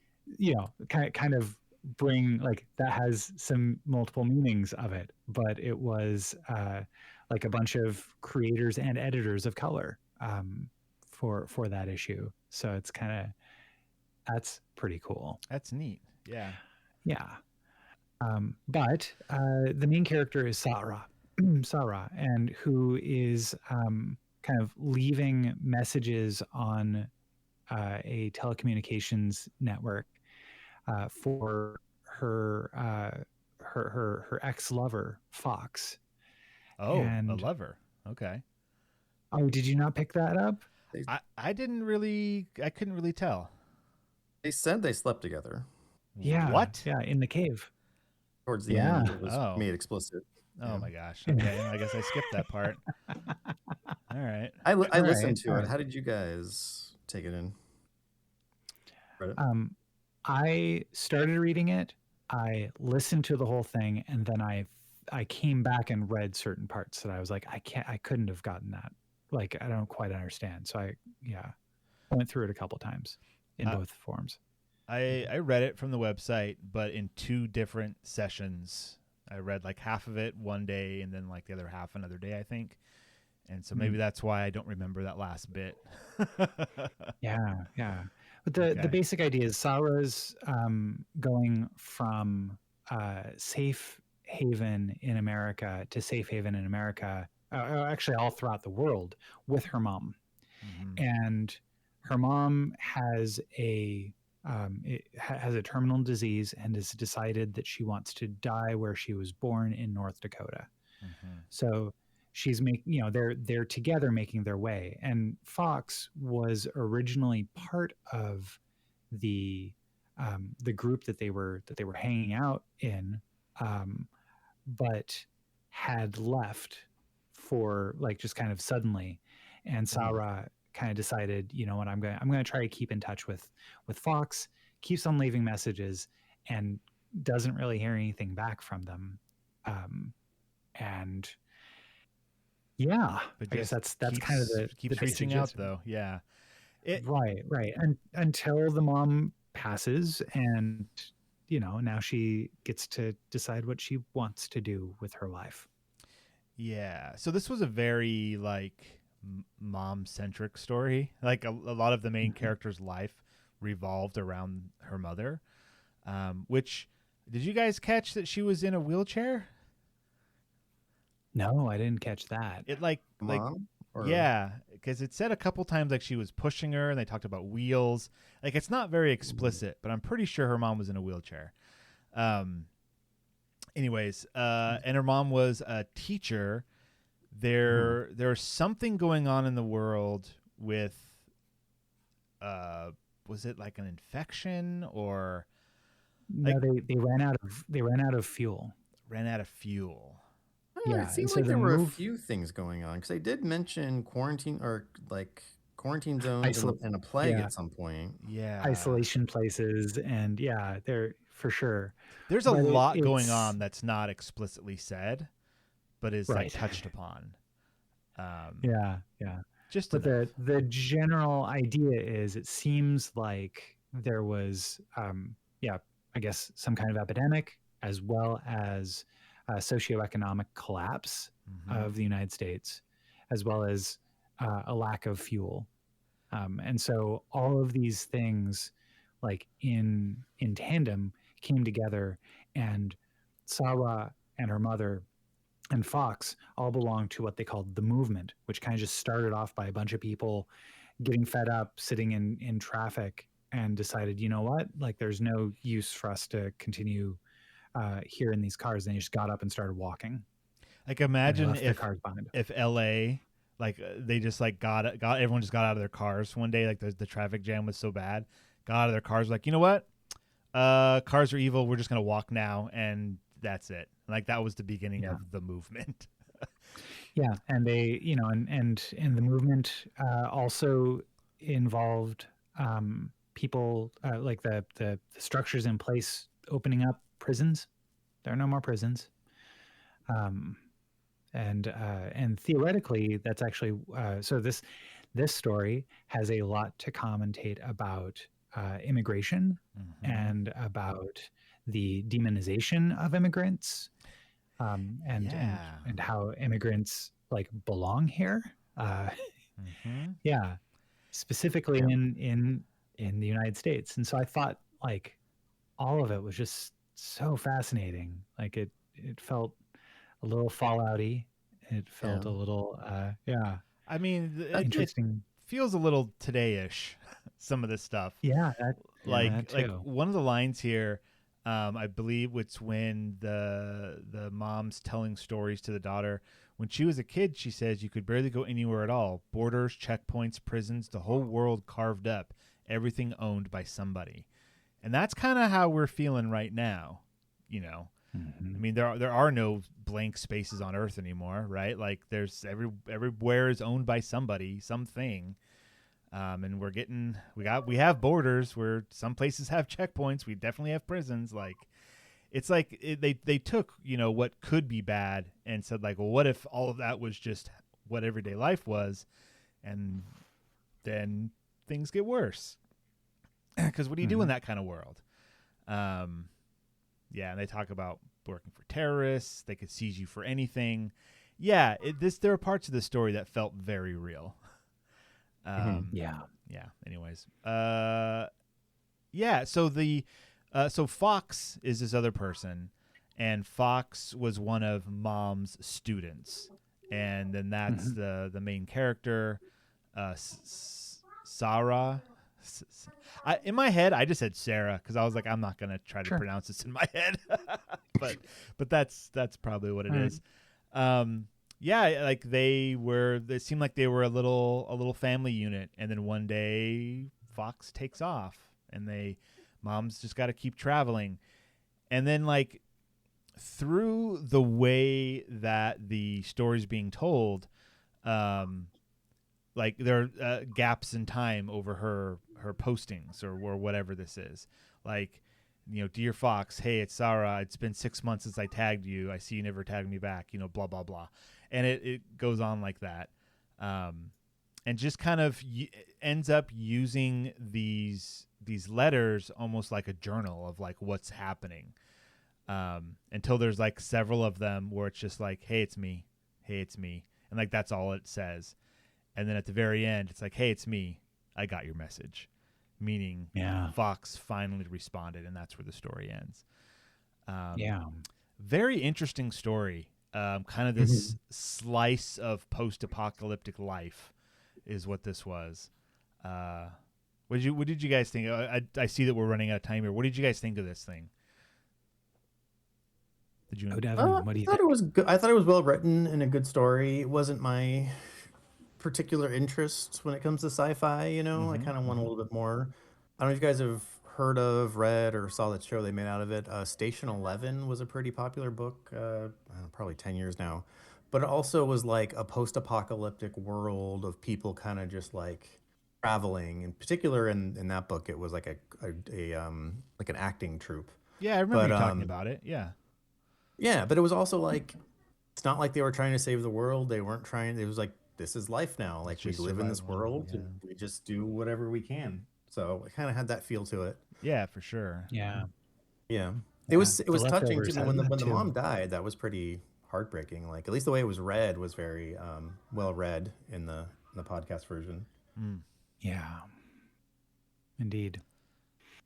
kind of bring, like, that has some multiple meanings of it, but it was like a bunch of creators and editors of color for that issue. So it's that's pretty cool. That's neat. Yeah. Yeah. But the main character is Sarah, and who is kind of leaving messages on a telecommunications network for her ex-lover Fox. Oh, And a lover. Okay. oh, did you not pick that up? I couldn't really tell. They said they slept together. Yeah. What? Yeah, in the cave. Towards the Yeah. end, it was made explicit. Oh Yeah. my gosh. Okay. I guess I skipped that part. All right. I All listened right, to all it. right. How did you guys take it in? Read it? I started reading it. I listened to the whole thing, and then I came back and read certain parts that I was like, I couldn't have gotten that. Like, I don't quite understand. So I went through it a couple times in both forms. I read it from the website, but in 2 different sessions. I read like half of it one day and then like the other half another day, I think. And so maybe that's why I don't remember that last bit. Yeah. But the basic idea is Sarah's going from safe haven in America to safe haven in America, actually all throughout the world, with her mom. Mm-hmm. And her mom has a terminal disease and has decided that she wants to die where she was born in North Dakota. Mm-hmm. So she's they're together making their way. And Fox was originally part of the group that they were hanging out in, but had left for, like, just kind of suddenly. And Sarah kind of decided, you know what, I'm going to try to keep in touch with Fox, keeps on leaving messages, and doesn't really hear anything back from them. And yeah, But I guess that's keeps, kind of the keeps the reaching out though. Yeah. Right. And until the mom passes, and now she gets to decide what she wants to do with her life. Yeah. So this was a very like mom-centric story. Like a lot of the main character's life revolved around her mother. Which, did you guys catch that she was in a wheelchair? No, I didn't catch that. It Mom? Or... Yeah, because it said a couple times like she was pushing her, and they talked about wheels. Like, it's not very explicit, but I'm pretty sure her mom was in a wheelchair. Anyways, and her mom was a teacher. There's something going on in the world with, was it like an infection or? No, they ran out of fuel. Ran out of fuel. Yeah, it seems like there were a few things going on, because they did mention quarantine, or like quarantine zones and a plague at some point. Yeah, isolation places, and they're for sure. There's a lot going on that's not explicitly said, but is like touched upon. But the general idea is, it seems like there was I guess some kind of epidemic, as well as socioeconomic collapse of the United States, as well as a lack of fuel. And so all of these things, like in tandem, came together, and Sarah and her mother and Fox all belong to what they called the movement, which kind of just started off by a bunch of people getting fed up, sitting in traffic, and decided, you know what, like, there's no use for us to continue here in these cars. And they just got up and started walking. Like, imagine if LA, like, they just like got everyone just got out of their cars one day, like the traffic jam was so bad, got out of their cars, like, you know what, cars are evil. We're just gonna walk now, and that's it. Like that was the beginning of the movement. Yeah, and they, and the movement also involved people like the structures in place opening up prisons. There are no more prisons, and theoretically, that's actually so. This story has a lot to commentate about immigration and about the demonization of immigrants, and how immigrants like belong here. Yeah, specifically in the United States. And so I thought like all of it was just so fascinating. Like it felt a little Fallouty. It felt a little I mean, interesting. It feels a little today-ish. Some of this stuff. Yeah, like one of the lines here. I believe it's when the mom's telling stories to the daughter. When she was a kid, she says you could barely go anywhere at all. Borders, checkpoints, prisons, the whole world carved up, everything owned by somebody. And that's kind of how we're feeling right now, you know. I mean, there are no blank spaces on Earth anymore, right? Like there's everywhere is owned by somebody, something. And we have borders where some places have checkpoints. We definitely have prisons. Like it's like they took, what could be bad and said like, well, what if all of that was just what everyday life was? And then things get worse. Because what do you do in that kind of world? Yeah. And they talk about working for terrorists. They could seize you for anything. Yeah. There are parts of the story that felt very real. Yeah. Anyways, so Fox is this other person, and Fox was one of Mom's students, and then that's the main character, Sarah. In my head, I just said Sarah because I was like, I'm not gonna try to pronounce this in my head, but that's probably what it is. Yeah, like it seemed like they were a little family unit, and then one day Fox takes off, and Mom's just got to keep traveling, and then like through the way that the story's being told, like there are gaps in time over her postings or whatever this is, like. Dear Fox, hey, it's Sarah. It's been 6 months since I tagged you. I see you never tagged me back. Blah blah blah, and it goes on like that, and just kind of ends up using these letters almost like a journal of like what's happening, until there's like several of them where it's just like, hey, it's me, and like that's all it says, and then at the very end, it's like, hey, it's me. I got your message. Meaning Fox finally responded, and that's where the story ends. Very interesting story. Kind of this slice of post-apocalyptic life is what this was. What did you guys think? I see that we're running out of time here. What did you guys think of this thing? Did you know? Devon, what do you think? It was good. I thought it was well written and a good story. It wasn't my particular interest when it comes to sci-fi, I kind of want a little bit more. I don't know if you guys have heard of, read, or saw that show they made out of it. Station 11 was a pretty popular book, I don't know, probably 10 years now, but it also was like a post-apocalyptic world of people kind of just like traveling. In particular, in that book, it was like a like an acting troupe. Yeah, I remember you talking about it. Yeah, but it was also like, it's not like they were trying to save the world. They weren't trying. It was like, this is life now. Like we live in this world, and we just do whatever we can. So it kind of had that feel to it. Yeah, for sure. Yeah. It was touching too. When the mom died, that was pretty heartbreaking. Like at least the way it was read was very well read in the podcast version. Yeah. Indeed.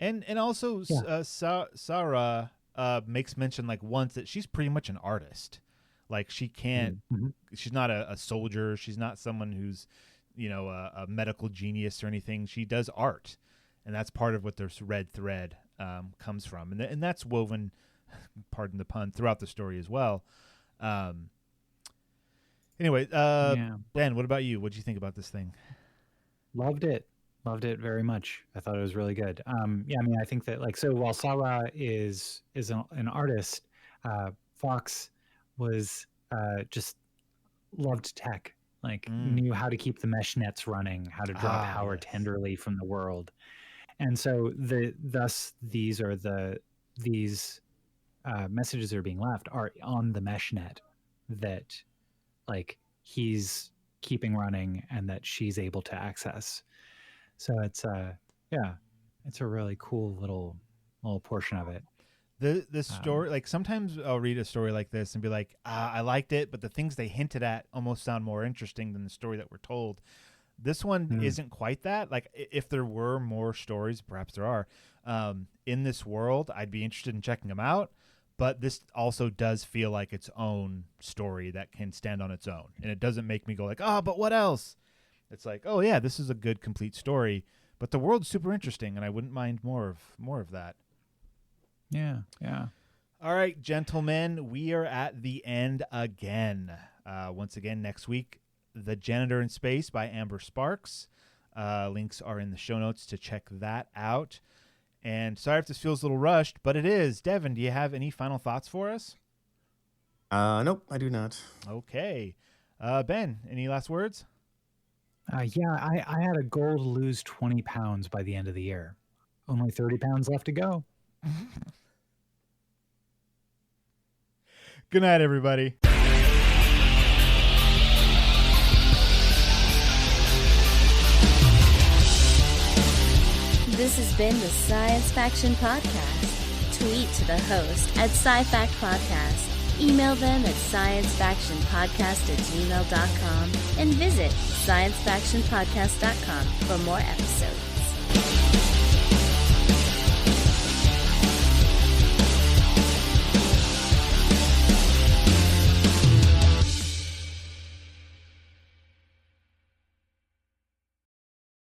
And also Sarah makes mention like once that she's pretty much an artist. Like she can't, she's not a soldier. She's not someone who's, a medical genius or anything. She does art, and that's part of what this red thread comes from, and that's woven, pardon the pun, throughout the story as well. Anyway, Ben, what about you? What did you think about this thing? Loved it. Loved it very much. I thought it was really good. Yeah, I mean, I think that like so while Saga is an artist, Fox was just loved tech, like knew how to keep the mesh nets running, how to draw power tenderly from the world, and so thus these messages that are being left are on the mesh net that like he's keeping running and that she's able to access. So it's it's a really cool little portion of it. The story, like sometimes I'll read a story like this and be like, I liked it, but the things they hinted at almost sound more interesting than the story that we're told. This one isn't quite that. Like if there were more stories, perhaps there are, in this world, I'd be interested in checking them out. But this also does feel like its own story that can stand on its own. And it doesn't make me go like, but what else? It's like, oh yeah, this is a good complete story, but the world's super interesting, and I wouldn't mind more of that. Yeah. All right, gentlemen, we are at the end again. Once again, next week, The Janitor in Space by Amber Sparks. Links are in the show notes to check that out. And sorry if this feels a little rushed, but it is. Devon, do you have any final thoughts for us? Nope, I do not. Okay. Ben, any last words? Yeah, I had a goal to lose 20 pounds by the end of the year. Only 30 pounds left to go. Good night, everybody. This has been the Science Faction Podcast. Tweet to the host at SciFact Podcast. Email them at sciencefactionpodcast@gmail.com and visit sciencefactionpodcast.com for more episodes.